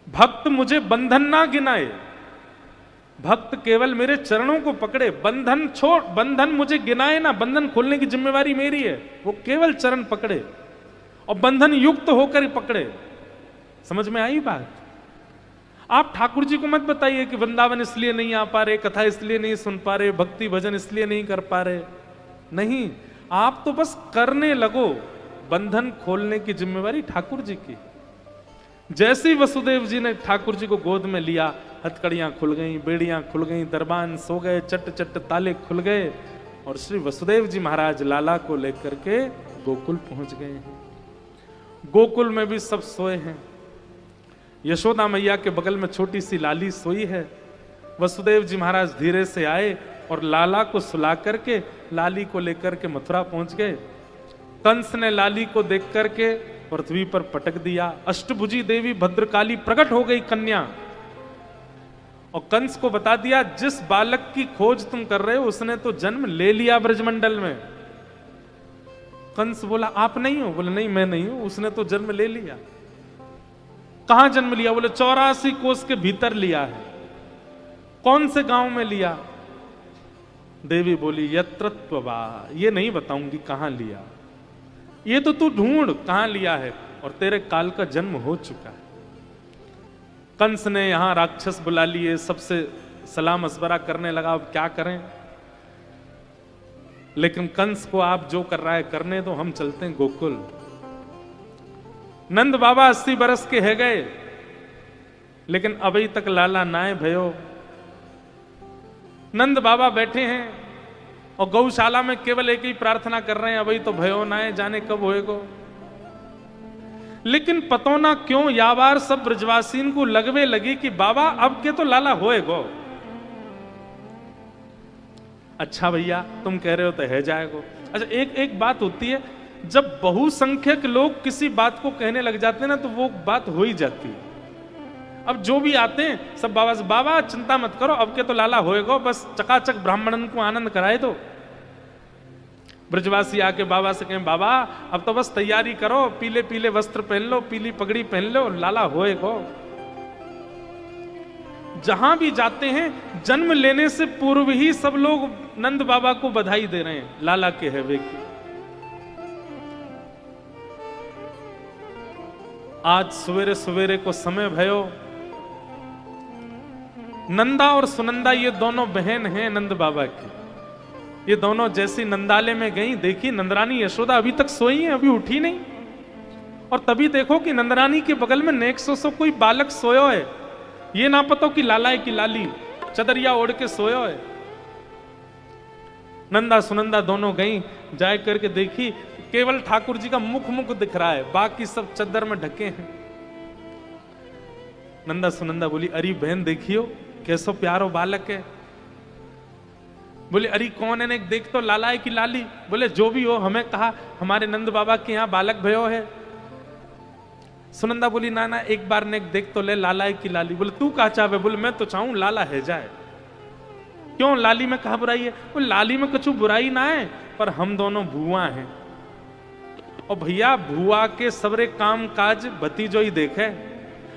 भक्त मुझे बंधन ना गिनाए, भक्त केवल मेरे चरणों को पकड़े, बंधन छोड़, बंधन मुझे गिनाए ना, बंधन खोलने की जिम्मेवारी मेरी है। वो केवल चरण पकड़े और बंधन युक्त होकर ही पकड़े। समझ में आई बात? आप ठाकुर जी को मत बताइए कि वृंदावन इसलिए नहीं आ पा रहे, कथा इसलिए नहीं सुन पा रहे, भक्ति भजन इसलिए नहीं कर पा रहे। नहीं, आप तो बस करने लगो, बंधन खोलने की जिम्मेवारी ठाकुर जी की। जैसे ही वसुदेव जी ने ठाकुर जी को गोद में लिया, हथकड़ियां खुल गईं, बेड़ियां खुल गईं, दरबान सो गए, चट चट ताले खुल गए और श्री वसुदेव जी महाराज लाला को लेकर के गोकुल पहुंच गए हैं। गोकुल में भी सब सोए हैं। यशोदा मैया के बगल में छोटी सी लाली सोई है। वसुदेव जी महाराज धीरे से आए और लाला को सुला करके लाली को लेकर के मथुरा पहुंच गए। कंस ने लाली को देख करके पृथ्वी पर पटक दिया। अष्टभुजी देवी भद्रकाली प्रकट हो गई कन्या और कंस को बता दिया, जिस बालक की खोज तुम कर रहे हो उसने तो जन्म ले लिया ब्रजमंडल में। कंस बोला आप नहीं हो? बोले नहीं मैं नहीं हूं, उसने तो जन्म ले लिया। कहां जन्म लिया? बोले 84 कोस के भीतर लिया है। कौन से गांव में लिया? देवी बोली यत्रत्ववा, ये नहीं बताऊंगी कहां लिया, ये तो तू ढूंढ कहां लिया है, और तेरे काल का जन्म हो चुका है। कंस ने यहां राक्षस बुला लिए, सबसे सलाह मशवरा करने लगा अब क्या करें। लेकिन कंस को आप जो कर रहा है करने दो, हम चलते हैं गोकुल। नंद बाबा 80 बरस के है गए, लेकिन अभी तक लाला नाए भयो। नंद बाबा बैठे हैं और गौशाला में केवल एक ही प्रार्थना कर रहे हैं, अभी तो भयो नाए, जाने कब होएगो। लेकिन पतो ना क्यों यावार सब ब्रजवासीन को लगवे लगी कि बाबा अब के तो लाला होएगो। अच्छा भैया तुम कह रहे हो तो है जाएगो। अच्छा एक बात होती है, जब बहुसंख्यक लोग किसी बात को कहने लग जाते हैं ना तो वो बात हो ही जाती है। अब जो भी आते हैं सब बाबा से, बाबा चिंता मत करो अब के तो लाला होएगो, बस चकाचक ब्राह्मणन को आनंद कराए दो। ब्रजवासी आके बाबा से कहें बाबा अब तो बस तैयारी करो, पीले पीले वस्त्र पहन लो, पीली पगड़ी पहन लो, लाला होएगो। जहां भी जाते हैं जन्म लेने से पूर्व ही सब लोग नंद बाबा को बधाई दे रहे हैं लाला के हैवे की। आज सवेरे सवेरे को समय भयो, नंदा और सुनंदा ये दोनों बहन हैं नंद बाबा की। ये दोनों जैसी नंदालय में गई, देखी नंदरानी यशोदा अभी तक सोई है, अभी उठी नहीं। और तभी देखो कि नंदरानी के बगल में नेक्सो सो कोई बालक सोयो है, ये ना पता कि लाला है कि लाली, चदरिया ओढ़ के सोयो है। नंदा सुनंदा दोनों गई, जाए करके देखी केवल ठाकुर जी का मुख दिख रहा है, बाकी सब चद्दर में ढके हैं। नंदा सुनंदा बोली अरे बहन देखियो कैसो प्यारो बालक है। बोले अरे कौन है ने देख तो लाला है कि लाली। बोले जो भी हो, हमें कहा हमारे नंद बाबा के यहाँ बालक भयो है। सुनंदा बोली ना ना एक बार ने देख तो ले लाला है कि लाली। बोले तू कहा चाहे? बोले मैं तो चाहूं लाला है जाए। क्यों लाली में कहा बुराई है? बोले लाली में कुछ बुराई ना है, पर हम दोनों भुआ हैं और भैया भुआ के सबरे काम काज भतीजो ही देखे।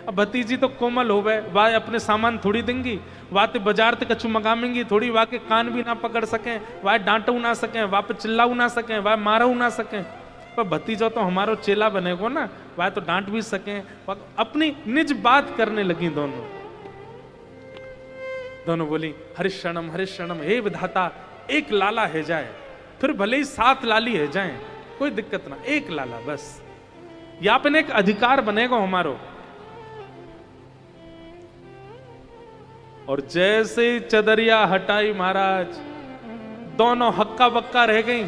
अब भतीजी तो कोमल हो गए, वह अपने सामान थोड़ी देंगी, वह तो बाजार ते कछु मंगामेंगी थोड़ी, वह के कान भी ना पकड़ सकें, वह डांटू ना सकें, वह पे चिल्लाऊ ना सकें, वह मारू ना सकें। पर भतीजो तो हमारो चेला बनेगो ना, वह तो डांट भी सकें। अपनी निज बात करने लगी दोनों बोली हरिशरणम हरिशरणम, हे विधाता एक लाला है जाए, फिर भले ही 7 लाली है जाए, कोई दिक्कत ना, एक लाला बस, या पे एक अधिकार बनेगा हमारो। और जैसे चदरिया हटाई महाराज, दोनों हक्का बक्का रह गई,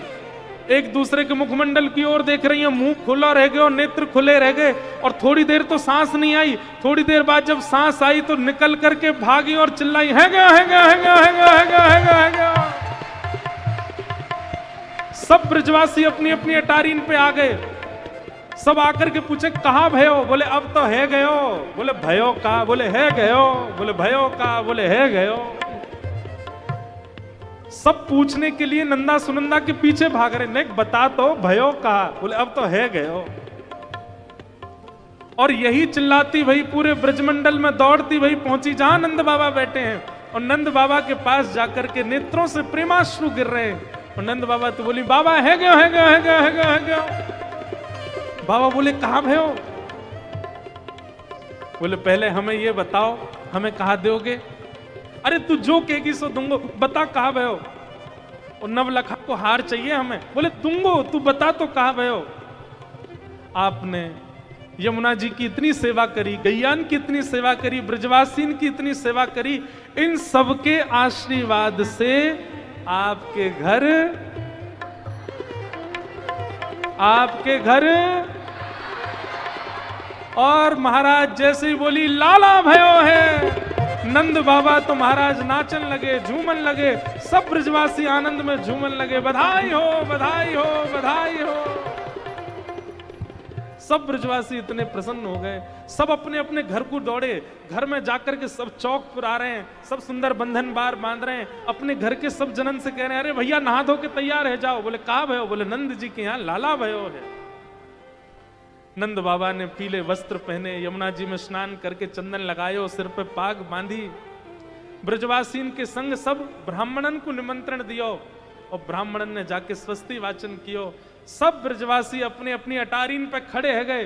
एक दूसरे के मुखमंडल की ओर देख रही है, मुंह खुला रह गया और नेत्र खुले रह गए। और थोड़ी देर तो सांस नहीं आई, थोड़ी देर बाद जब सांस आई तो निकल करके भागी और चिल्लाई है गया है गया है गया है गया है गया है गया है गया। सब ब्रजवासी अपनी अपनी अटारीन पे आ गए। सब आकर के पूछे कहां भयो? बोले अब तो है गयो। बोले भयो का? बोले है गयो। बोले भयो का? बोले है गयो। सब पूछने के लिए नंदा सुनंदा के पीछे भाग रहे, नहीं बता तो भयो कहा, बोले अब तो है गयो। और यही चिल्लाती वही पूरे ब्रजमंडल में दौड़ती वही पहुंची जहां नंद बाबा बैठे हैं, और नंद बाबा के पास जाकर के नेत्रों से प्रेमाश्रु गिर रहे हैं। और नंद बाबा तो बोली बाबा है गयो है गयो है गयो है गयो है गयो। बाबा बोले कहां भयो? बोले पहले हमें ये बताओ, हमें कहां दोगे? अरे तू जो कहेगी सो दूंगो, बता कहां भयो? और नवलखा को हार चाहिए हमें। बोले दूंगो, तू बता तो कहां भयो? आपने यमुना जी की इतनी सेवा करी, गैयान की इतनी सेवा करी, ब्रजवासीन की इतनी सेवा करी, इन सबके आशीर्वाद से आपके घर और महाराज जैसे ही बोली लाला भयो है, नंद बाबा तो महाराज नाचन लगे, झूमन लगे, सब ब्रजवासी आनंद में झूमन लगे, बधाई हो बधाई हो बधाई हो। सब ब्रजवासी इतने प्रसन्न हो गए, सब अपने अपने घर को दौड़े, घर में जाकर के सब चौक पर आ रहे हैं, सब सुंदर बंधन बार बांध रहे हैं, अपने घर के सब जनन से कह रहे हैं अरे भैया नहा धो के तैयार है जाओ। बोले कहां भयो? बोले नंद जी के यहाँ लाला भयो है। नंद बाबा ने पीले वस्त्र पहने, यमुना जी में स्नान करके चंदन लगायो, सिर पे पाग बांधी, ब्रजवासीन के संग सब ब्राह्मणन को निमंत्रण दियो, और ब्राह्मणन ने जाके स्वस्ति वाचन कियो। सब ब्रजवासी अपनी अपनी अटारीन पे खड़े है गए,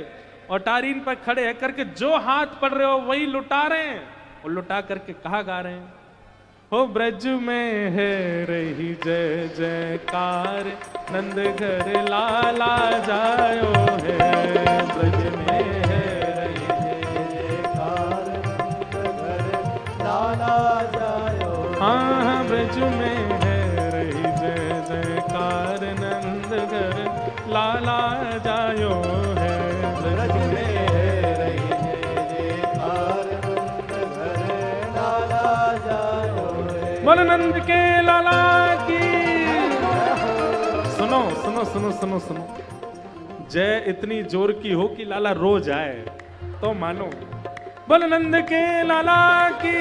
और अटारीन पे खड़े है करके जो हाथ पड़ रहे हो वही लुटा रहे हैं, और लुटा करके कहा गा रहे हैं, हो ब्रज में है रही जय जयकार, नंद घर लाला जायो है। ब्रज में है रही जय जयकार, नंद घर लाला जायो। हाँ ब्रज में है रही जय जयकार, नंद घर लाला जायो है। ब्रज में है रही जय जयकार, नंद घर लाला जायो। बोल नंद के लाला की। सुनो सुनो सुनो सुनो सुनो, जय इतनी जोर की हो कि लाला रो जाए तो मानो। बोल नंद के लाला की।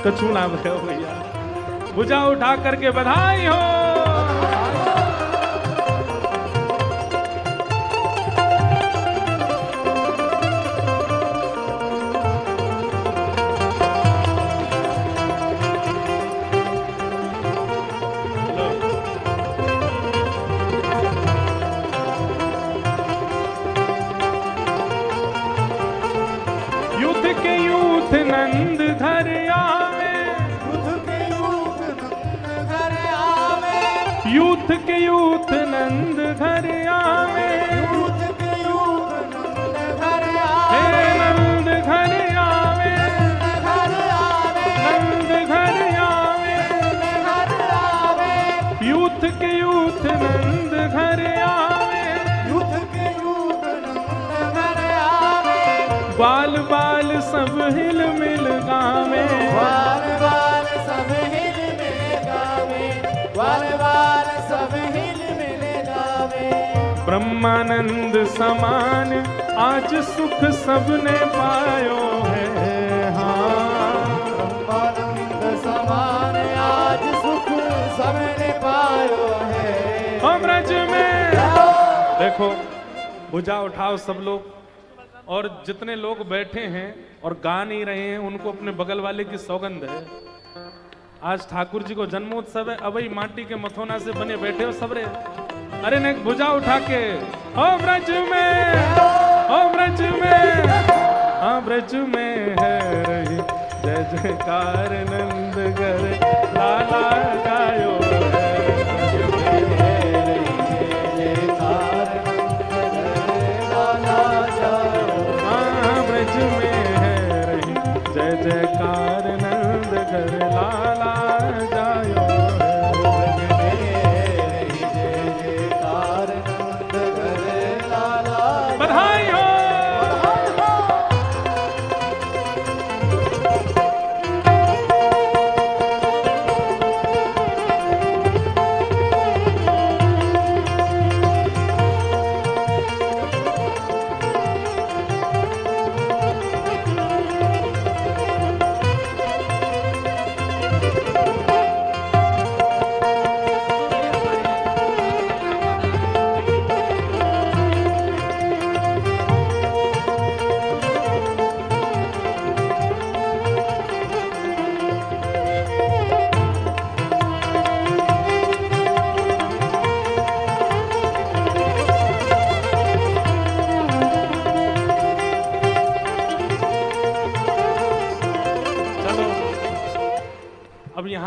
कछू ना भयो भैया, भुजा उठा करके बधाई हो। नंद घर आवे, यूथ के यूथ नंद घर आवे, हे नंद घर आवे, नंद घर आवे, यूथ के यूथ नंद घर आवे, बाल बाल सब हिल मिल गावे, बाल बाल सब हिल मिल गावे, बाल बाल सब हिल मिल गावे। ब्रह्मानंद समान आज सुख सबने पायो है। हाँ ब्रह्मानंद समान आज सुख सबने पायो है। हम ब्रज में देखो, भुजा उठाओ सब लोग, और जितने लोग बैठे हैं और गा नहीं रहे हैं उनको अपने बगल वाले की सौगंध है। आज ठाकुर जी को जन्मोत्सव है, अबई माटी के मथोना से बने बैठे हो सबरे। अरे ने भुजा उठा के हो ब्रज में, हो ब्रज में, हाँ ब्रज में है रही जय जयकार, नंद घर लाला गायो है। जय जयकार नंद घर लाला जायो है। जय जयकार नंद घर लाला, बधाई हो।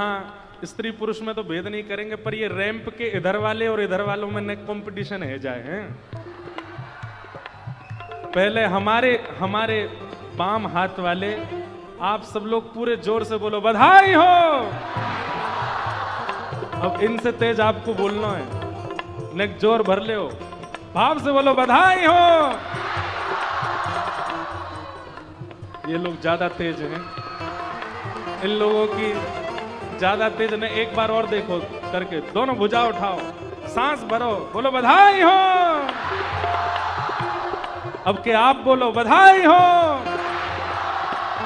यहाँ स्त्री पुरुष में तो भेद नहीं करेंगे, पर ये रैंप के इधर वाले और इधर वालों में कंपटीशन है जाए हैं। पहले हमारे बाम हाथ वाले, आप सब लोग पूरे जोर से बोलो बधाई हो। अब इनसे तेज आपको बोलना है, नेक जोर भर ले हो, भाव से बोलो बधाई हो। ये लोग ज्यादा तेज हैं, इन लोगों की ज्यादा तेज नहीं। एक बार और देखो करके, दोनों भुजा उठाओ, सांस भरो, बोलो बधाई हो। अब के आप बोलो बधाई हो।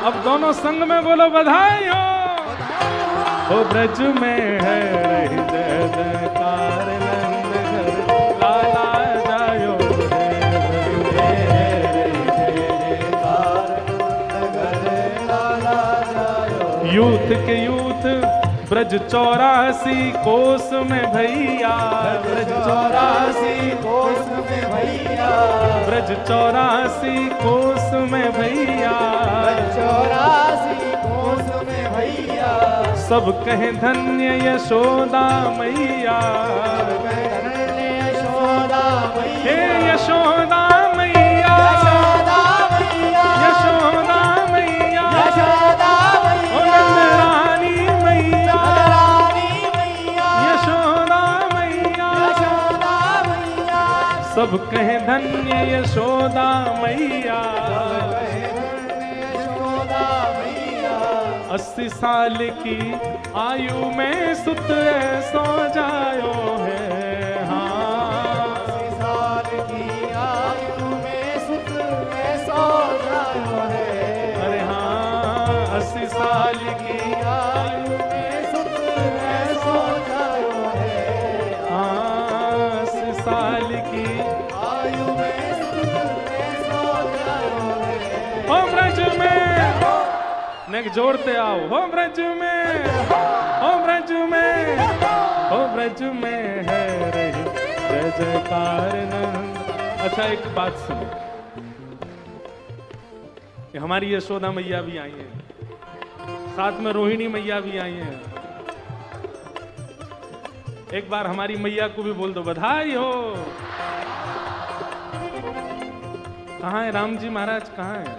अब दोनों संग में बोलो बधाई हो। ओ ब्रज में है रही जय जयकार, नंद घर लाला जायो रे। यूथ के यूथ ब्रज 84 कोस में भैया, ब्रज 84 कोस में भैया, ब्रज 84 कोस में भैया, 84 कोस में भैया। सब कहें धन्य यशोदा मैया, धन्य यशोदा मैया, हे यशोदा मैया, यशोदा मैया, यशोदा मैया, यशोदा ओ मैया, नंदरानी मैया, रानी मैया, यशोदा मैया, यशोदा मैया। सब कहें धन्य यशोदा मैया। यशोदा मैया। 80 साल की आयु में सुत सो जायो है। हाँ 80 साल की आयु में सुत सो जायो है। अरे हाँ 80 साल की आयु में सुत सो जायो है। हाँ 80 साल की आयु में सुत सो जायो है। हो ब्रज में नेक जोड़ते आओ, हो ब्रज में, हो ब्रज में, हो ब्रज में है रही जय जयकार नंद। अच्छा एक बात सुनो, कि हमारी यशोदा मैया भी आई है, साथ में रोहिणी मैया भी आई है। एक बार हमारी मैया को भी बोल दो बधाई हो। कहाँ है राम जी महाराज, कहाँ है?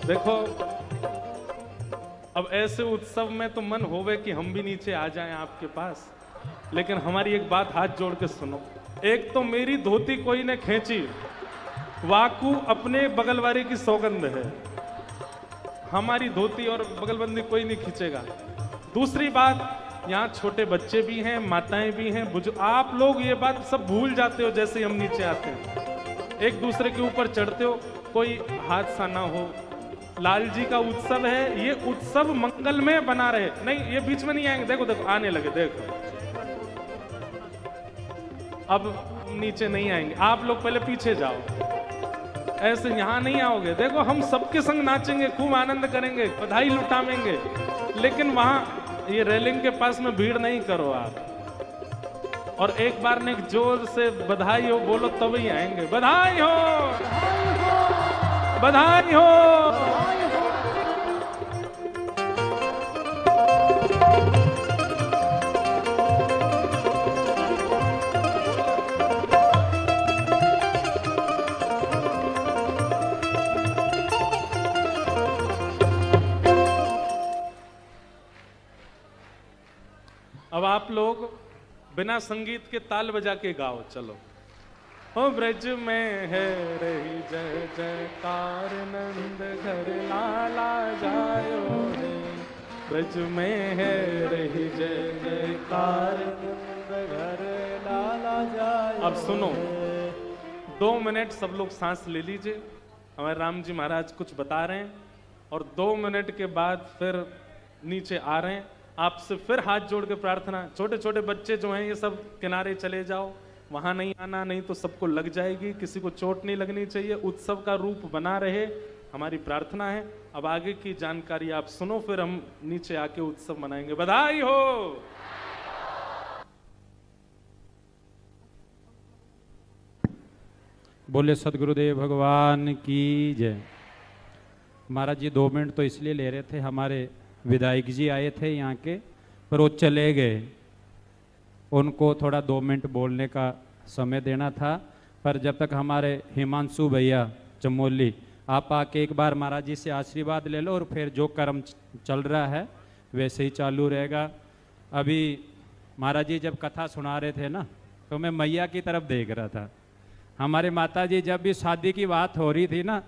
देखो अब ऐसे उत्सव में तो मन होवे कि हम भी नीचे आ जाएं आपके पास, लेकिन हमारी एक बात हाथ जोड़ के सुनो। एक तो मेरी धोती कोई ने खींची, वाकू अपने बगल वाले की सौगंध है, हमारी धोती और बगलबंदी कोई नहीं खींचेगा। दूसरी बात, यहाँ छोटे बच्चे भी हैं, माताएं भी हैं, बुजुर्ग, आप लोग ये बात सब भूल जाते हो जैसे हम नीचे आते हैं, एक दूसरे के ऊपर चढ़ते हो, कोई हादसा ना हो। लाल जी का उत्सव है, ये उत्सव मंगल में बना रहे। नहीं ये बीच में नहीं आएंगे, देखो देखो आने लगे, देखो अब नीचे नहीं आएंगे, आप लोग पहले पीछे जाओ, ऐसे यहां नहीं आओगे। देखो हम सबके संग नाचेंगे, खूब आनंद करेंगे, बधाई लुटावेंगे, लेकिन वहां ये रेलिंग के पास में भीड़ नहीं करो आप। और एक बार ने जोर से बधाई हो बोलो तभी आएंगे। बधाई हो, बधाई हो। अब आप लोग बिना संगीत के ताल बजा के गाओ, चलो। ओ ब्रज में है रही जय जयकार, नंद घर लाला जायो रे। ब्रज में है रही जय जयकार, नंद घर लाला जायो। अब सुनो, 2 मिनट सब लोग सांस ले लीजिए, हमारे राम जी महाराज कुछ बता रहे हैं, और 2 मिनट के बाद फिर नीचे आ रहे हैं। आपसे फिर हाथ जोड़ के प्रार्थना, छोटे छोटे बच्चे जो हैं ये सब किनारे चले जाओ, वहां नहीं आना, नहीं तो सबको लग जाएगी, किसी को चोट नहीं लगनी चाहिए, उत्सव का रूप बना रहे, हमारी प्रार्थना है। अब आगे की जानकारी आप सुनो, फिर हम नीचे आके उत्सव मनाएंगे। बधाई हो। बोले सदगुरुदेव भगवान की जय। महाराज जी 2 मिनट तो इसलिए ले रहे थे, हमारे विधायक जी आए थे यहाँ के, पर वो चले गए। उनको थोड़ा 2 मिनट बोलने का समय देना था, पर जब तक हमारे हिमांशु भैया चमोली आप आके एक बार महाराज जी से आशीर्वाद ले लो, और फिर जो कर्म चल रहा है वैसे ही चालू रहेगा। अभी महाराज जी जब कथा सुना रहे थे ना, तो मैं मैया की तरफ देख रहा था। हमारे माता जी जब भी शादी की बात हो रही थी ना,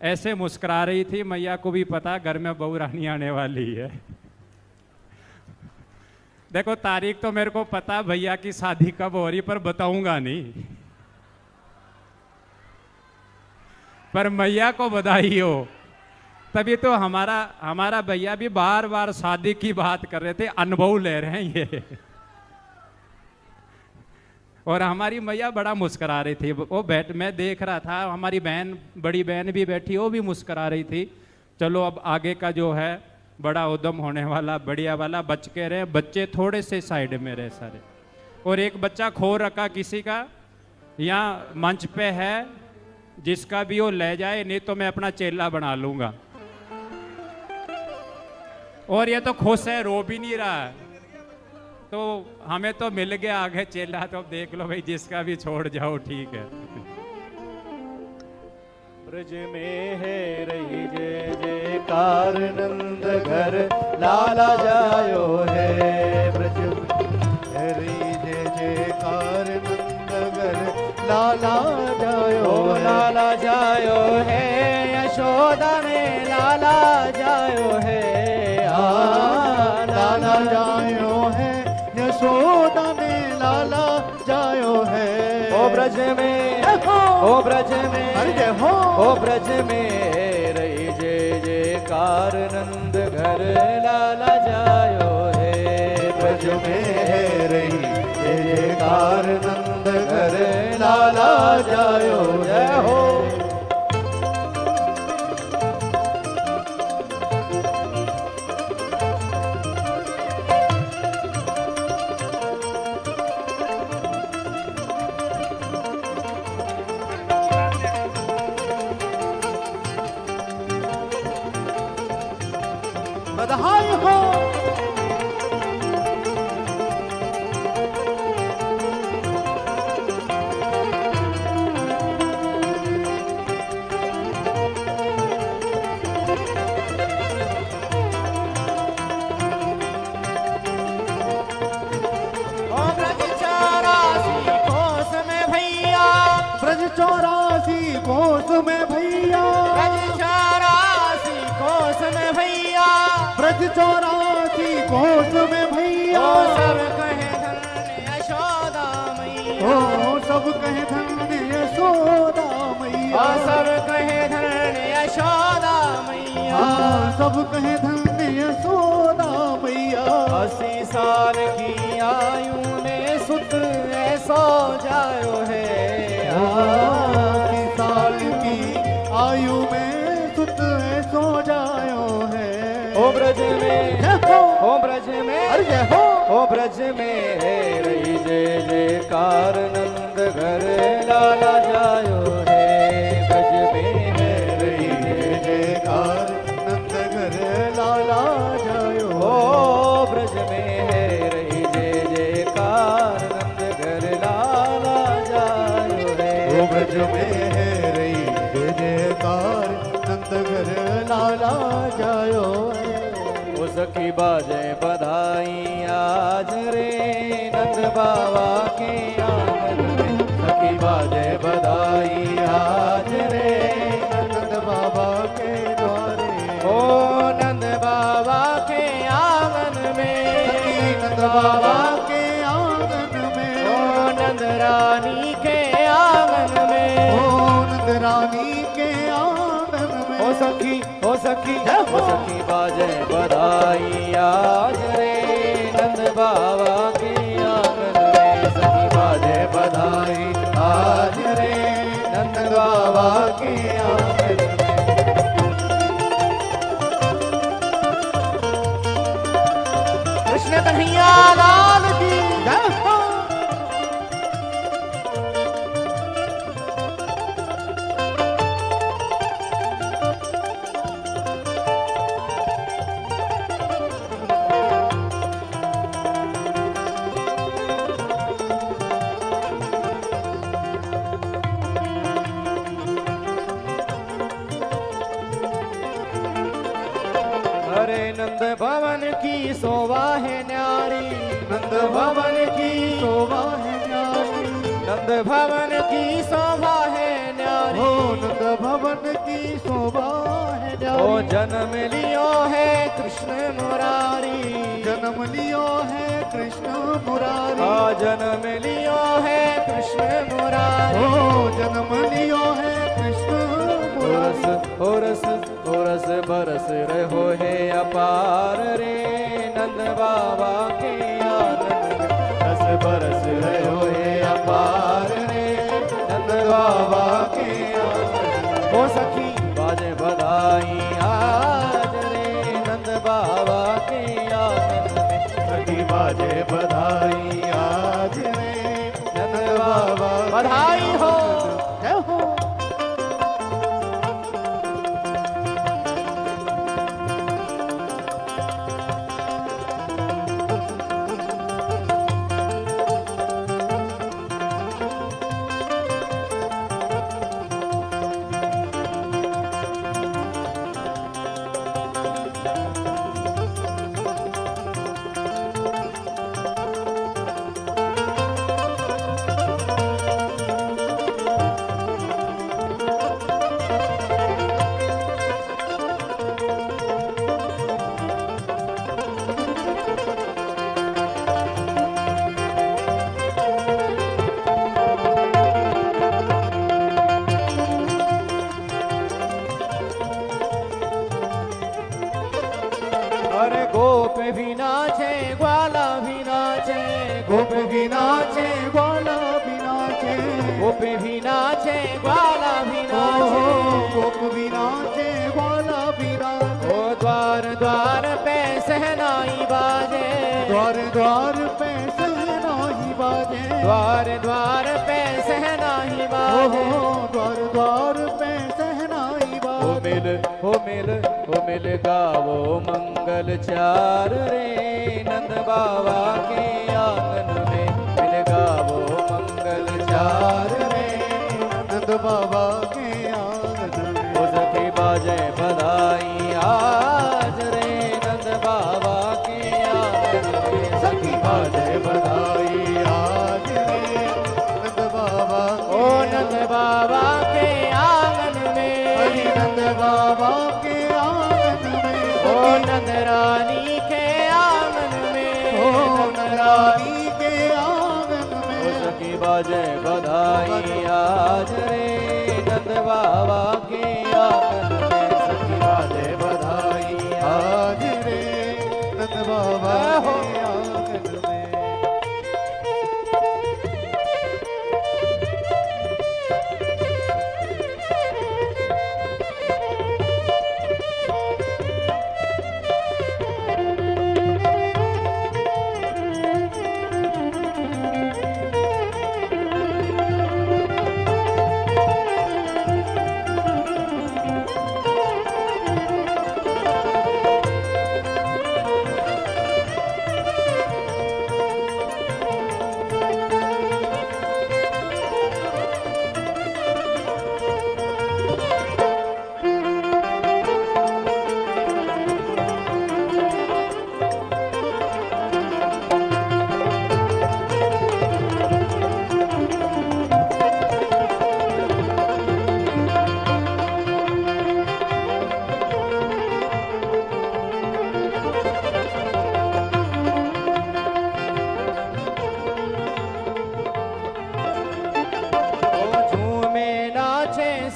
ऐसे मुस्कुरा रही थी। मैया को भी पता घर में बहू रानी आने वाली है। देखो तारीख तो मेरे को पता भैया की शादी कब हो रही, पर बताऊंगा नहीं। पर मैया को बधाई हो। तभी तो हमारा भैया भी बार बार शादी की बात कर रहे थे, अनुभव ले रहे हैं ये। और हमारी मैया बड़ा मुस्करा रही थी। वो मैं देख रहा था, हमारी बहन, बड़ी बहन भी बैठी, वो भी मुस्करा रही थी। चलो अब आगे का जो है बड़ा उद्यम होने वाला, बढ़िया वाला। बच के रहे, बच्चे थोड़े से साइड में रहे सारे। और एक बच्चा खो रखा किसी का, यहाँ मंच पे है, जिसका भी वो ले जाए, नहीं तो मैं अपना चेला बना लूंगा। और ये तो खुश है, रो भी नहीं रहा है। तो हमें तो मिल गया आगे चेला, तो देख लो भाई, जिसका भी छोड़ जाओ ठीक है। ब्रज में है रही जय जयकार, नंद घर लाला जायो है। ब्रज में रही जय जयकार, नंद घर लाला जायो, लाला जायो है। यशोदा में लाला जायो है, लाला जायो है। यशोदा में लाला जायो है। ओ ब्रज में, ओ ब्रज में, ओ ब्रज में रही जय जयकार, नंद घर लाला जायो है। ब्रज में रही जय जयकार, नंद घर लाला जायो। जय हो। बधाई हो। ब्रज 84 कोस में भैया, ब्रज 84 कोस में भैया, ब्रज 84 कोस में भैया। ओ सब कहे धन्य यशोदा मैया, ओ सब कहे धन्य यशोदा मैया, ओ सब कहे धन्य यशोदा मैया, सब कहे धन्य यशोदा मैया। 80 साल की आयु में सुत ऐसो जायो है, 80 साल की आयु में सुत ऐसो जायो है। ओ ब्रज में, ओ ब्रज में, अरे हो। ओ ब्रज में रही जय जयकार, नंद घर लाला जायो है। ब्रज में रही जय जयकार, नंद घर लाला जायो। ओ ब्रज में रही जय जयकार, नंद घर लाला जायो है। ओ ब्रज में रही जय जयकार, नंद घर लाला जायो है। ओ सखी बाजे बधाई आज रे, नंद बाबा के आंगन में। सखी बाजे बधाई आज रे, नंद बाबा के द्वारे। ओ नंद बाबा के आंगन में, सखी नंद बाबा के आंगन में। ओ नंद रानी के आंगन में, ओ नंद रानी के आंगन में। ओ सखी, ओ सखी, ओ सखी बाजे बधाई आज रे, नंद बाबा के आंगन में। सखी बाजे बधाई आज रे, नंद बाबा के आंगन में। कृष्ण कन्हैया लाल की जय हो। अरे नंद भवन की शोभा है न्यारी, नंद भवन की शोभा है न्यारी, नंद भवन की शोभा है न्यारी, ओ नंद भवन की शोभा है न्यारी। ओ जन्म लियो है कृष्ण मुरारी, जन्म लियो है कृष्ण मुरारी, आ जन्म लियो है कृष्ण मुरारी, ओ जन्म लियो है Krishna ORS Murari. ORS ORS बरस रहो है अपार रे नंद बाबा के आनंद में, रस बरस रहो है अपार रे नंद बाबा के आनंद में। ओ सखी बाजे बधाई आज रे नंद बाबा के आनंद में, सखी बाजे बधाई आज रे नंद बाबा बधाई हो। जय हो। अरे गोप भी नाचे ग्वाला भी नाचे, गोप भी नाचे ग्वाला भी नाचे, गोप भी नाचे ग्वाला भी ओ नाचे, गोप भी नाचे ग्वाला भी नाचे। ओ द्वार द्वार पे सहनाई बाजे, द्वार द्वार पे सहनाई बाजे, द्वार द्वार पे सहनाई ओ बाजे। द्वार द्वार पे सहनाई हो बाजे। मिल हो मिल हो मिल गावो मंगल चार रे नंद बाबा के आंगन में, मिल गावो मंगल चार रे नंद बाबा के आंगन में। ओ सखी बाजे बधाई आज रे नंद बाबा के आंगन में, सखी बाजे बधाई आज रे नंद बाबा ओ नंद बाबा के आंगन में, हरि नंद बाबा के आंगन में। ओ नंद रानी के आंगन में, ओ नंदरानी के आंगन ओ में। सखी बाजे बधाई आज रे नंद बाबा के आंगन में, सखी बाजे बधाई आज रे नंद बाबा के आंगन में।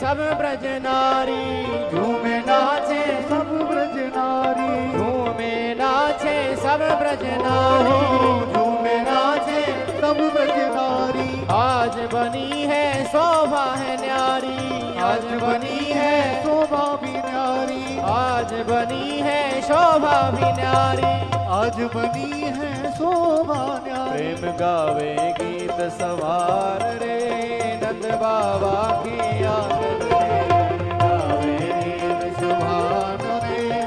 सब ब्रज नारी, झूमे नाचे सब ब्रज नारी, झूमे नाचे सब ब्रज ओ नारी, झूमे नाचे सब ब्रज नारी। आज बनी है शोभा है न्यारी, आज बनी है शोभा भी न्यारी, आज बनी है शोभा भी न्यारी। आज बनी है शोभा न्यारी। प्रेम गावे गीत सवार रे नंद बाबा की आंगन में, गावे गीत सुभान रे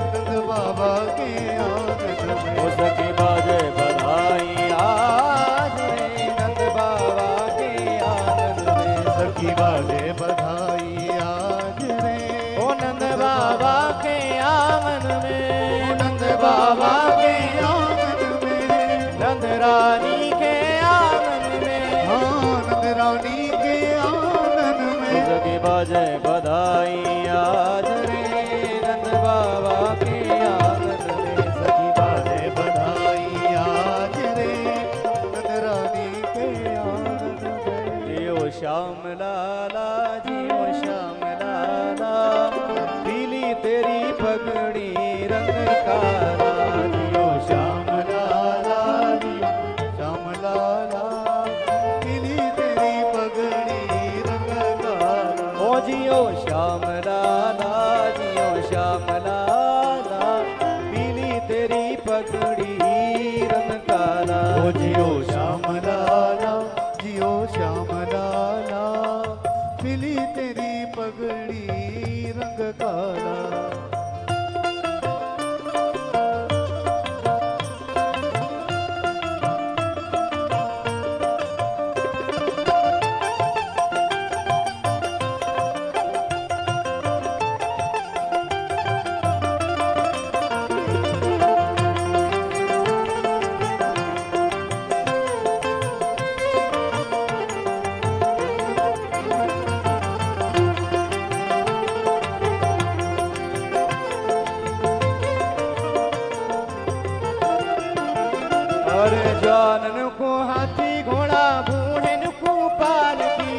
नंद बाबा के आंगन में। ओ सखी बाजे बधाई आज रे नंद बाबा के आंगन में, सखी बाजे बधाई आज रे ओ नंद बाबा के आंगन में। बाजे बधाई आज रे नंद बाबा के आंगन में। सखी बाजे बधाई आज रे नंद रानी के आंगन में। जियो श्याम लाला जियो श्याम लाला पीली तेरी पगड़ी रंग काला। जियो श्याम लाला जियो श्याम लाला पीली तेरी पगड़ी रंग काला। ओ जियो श्याम लाला जियो श्याम लाला पीली तेरी पगड़ी रंग काला। ओ जियो श्याम लाला जियो श्याम लाला पीली तेरी पगड़ी रंग काला। अरे जानन को हाथी घोड़ा बूढ़न को पालकी।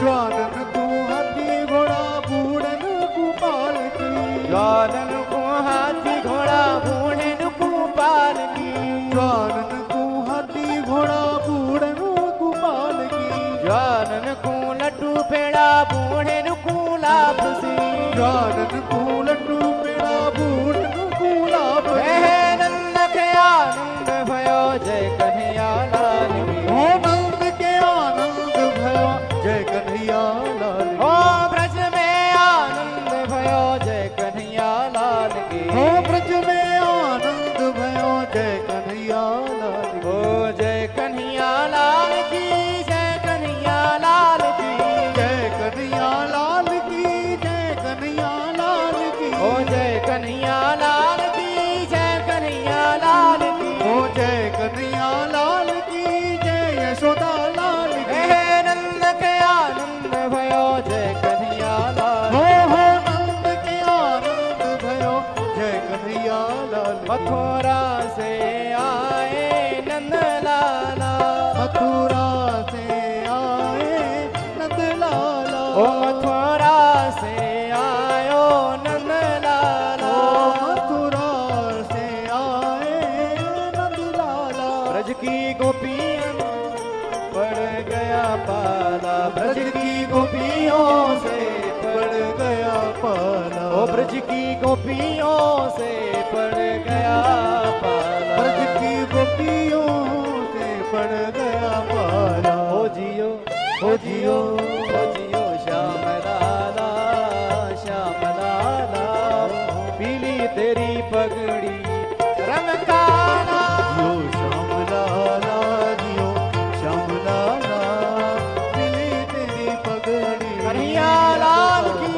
जानन को हाथी घोड़ा बूढ़न को पालकी। जानन को हाथी घोड़ा बूढ़न को पालकी। जानन को हाथी घोड़ा बूढ़न को पालकी। जानन को लड्डू पेड़ा बूढ़न को लापसी। जानन को लड्डू पेड़ा बूढ़न को लापसी। नंद के आनंद भयो जय कन्हैया लाल की। ओ नंद के आनंद भयो जय कन्हैया लाल की। ओ ब्रज में आनंद भयो जय कन्हैया लाल की। ओ ब्रज में आनंद भयो जय कन्हैया लाल की। ओ जय कन्हैया लाल की जय कन्हैया लाल की। जय कन्हैया लाल की जय कन्हैया लाल की। ओ जय कन्हैया लाल की जय कन्हैया लाल की। ओ जय कन्हैया लाल की जय यशोदा लाल की। नंद के आनंद भयो जय कन्हैया लाल। हो नंद के आनंद भयो जय कन्हैया लाल। मथुरा से आए नंद लाला। मथुरा से आए नंद लाला। ओ मथुरा से आयो नंद लाला। मथुरा से आए नंद लाला। ब्रज की गोपियां पड़ गया पाला। ब्रज की गोपियों से पड़ गया पाला। ओ ब्रज की गोपियों से पड़ गया पाला। ब्रज की गोपियों से पड़ गया पाला। ओ जियो ओ जियो ओ जियो श्याम लाला श्याम लाला पीली तेरी पगड़ी रंग काला। जियो श्याम लाला जियो श्याम लाला पीली तेरी पगड़ी कन्हैया लाल की।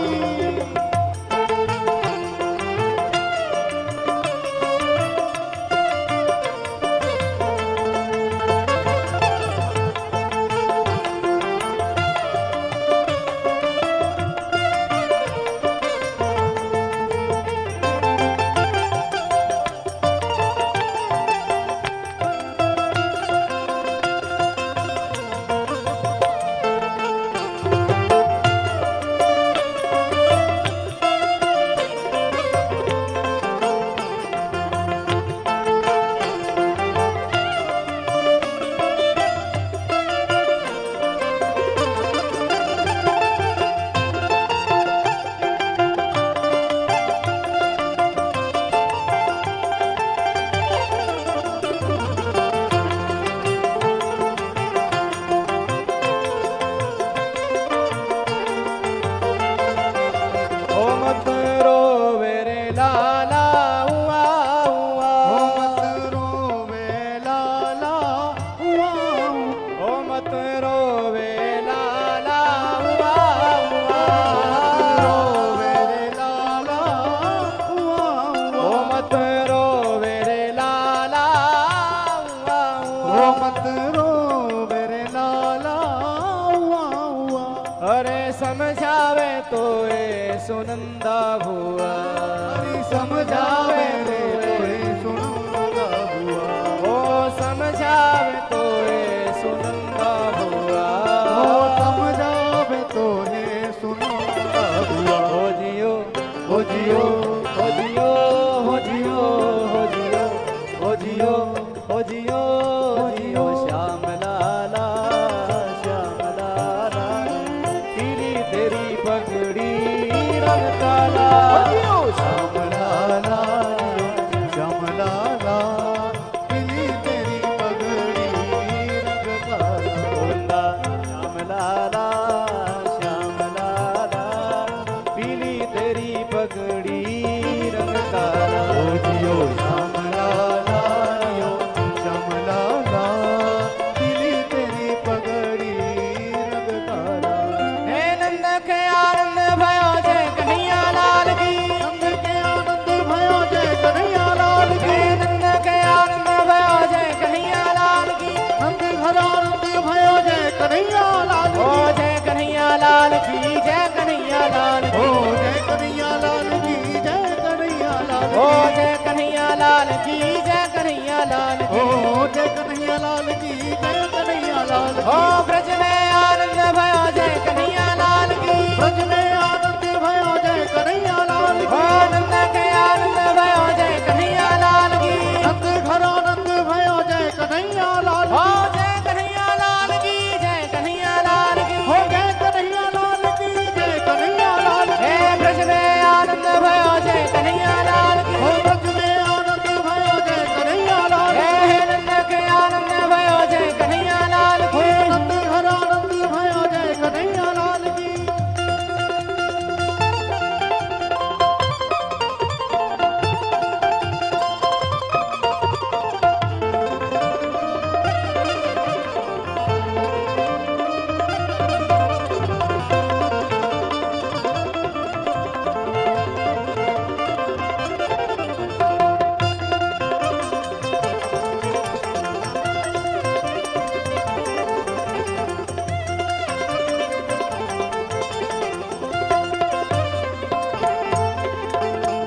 सुनंदा हुआ हरि समझावे तोए सुनंदा हुआ ओ समझावे तोए सुनंदा हुआ ओ समझावे तोए सुनंदा हुआ हो जियो हो जियो हो जियो हो जियो हो जियो हो जियो हो जियो हो जियो श्याम लाला श्याम लाला पीली तेरी पगड़ी रंग काला श्याम लाला श्याम लाला पीली तेरी पगड़ी रंग काला बोला श्याम लाला श्याम लाला पीली तेरी पगड़ी रंग काला ओ जियो श्याम लाला यो श्याम लाला पीली तेरी पगड़ी रंग काला हे नंद के आनंद भयो जय कन्हैया लाल की नंद के आनंद भयो जय कन्हैया लाल की हे नंद के आनंद भयो जय कन्हैया लाल की नंद घर आनंद भयो जय कन्हैया लाल ओ जय कन्हैया लाल की जय कन्हैया लाल ओ की जय कन्हैया लाल की जय कन्हैया लाल ओ जय कन्हैया लाल की जय कन्हैया लाल की ओ जय कन्हैया लाल की जय कन्हैया लाल ओ ब्रज में आनंद भयो जय कन्हैया लाल की ब्रज में आनंद भयो जय कन्हैया लाल ओ नंद के आनंद भयो जय कन्हैया लाल की नंद घर आनंद भयो जय कन्हैया लाल ओ जय कन्हैया लाल की जय कन्हैया लाल की हो जय कन्हैया लाल की जय कन्हैया लाल हे ब्रज में आनंद भयो जय कन्हैया लाल की हो ब्रज में आनंद भयो जय कन्हैया लाल हे नंद के आनंद भयो जय कन्हैया लाल हो की नंद घर आनंद भयो जय कन्हैया लाल की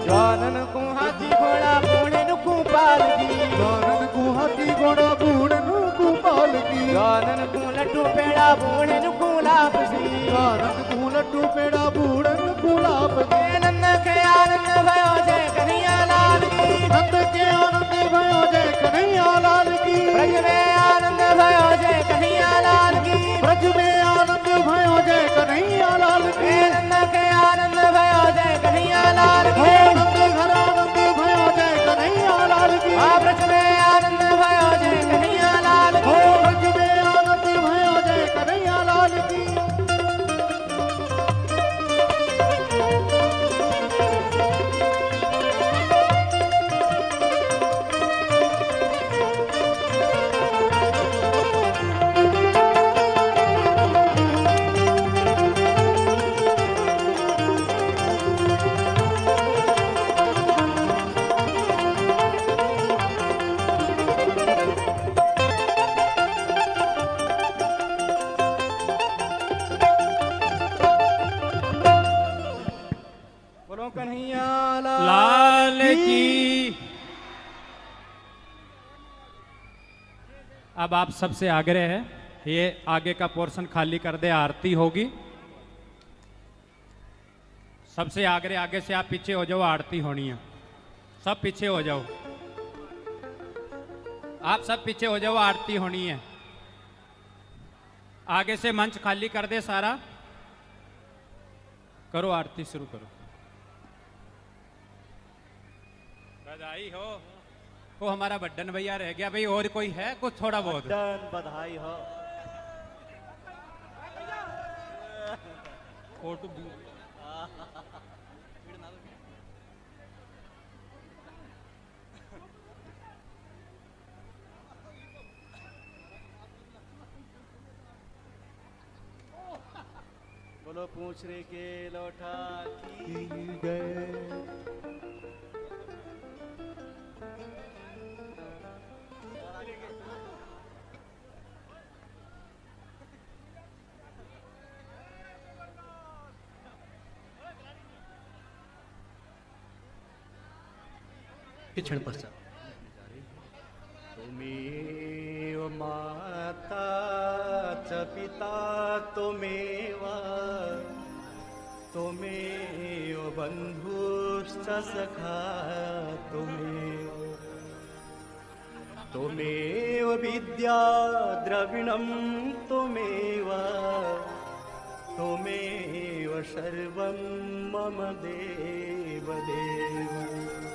जानन को हाथी घोड़ा बूढ़े नुकू पाल की जानन को हाथी घोड़ा बूढ़न को पाल की जानन को लड्डू पेड़ा बूढ़े नुकू लापसी जानन को लड्डू पेड़ा बूढ़न गुलाब की हे नंद के आनंद भयो जय कन्हैया लाल की नंद के आनंद भयो जय कन्हैया लाल की ब्रज में आनंद भयो जय कन्हैया लाल की ब्रज में आनंद भयो जय कन्हैया लाल की हे नंद के आनंद भयो जय कन्हैया लाल हो की नंद घर आनंद भयो जय कन्हैया लाल की आ ब्रज में आनंद भयो जय कन्हैया लाल हो की ब्रज में आनंद भयो जय कन्हैया लाल की बोलो कन्हैया लाल लाल की। अब आप सबसे आग्रह है, ये आगे का पोर्शन खाली कर दे, आरती होगी। सबसे आग्रह, आगे से आप पीछे हो जाओ, आरती होनी है। सब पीछे हो जाओ, आप सब पीछे हो जाओ, आरती होनी है। आगे से मंच खाली कर दे सारा, करो आरती शुरू करो। बधाई हो। वो हमारा बड्डन भैया रह गया भाई, और कोई है कुछ थोड़ा बहुत? बधाई हो। फोटो बोलो पूछ रे के लोटा की जय के क्षण पश्चात। त्वमेव माता च पिता त्वमेव, त्वमेव बन्धुश्च सखा त्वमेव, त्वमेव विद्या द्रविणं त्वमेव, त्वमेव सर्वं मम देव देव।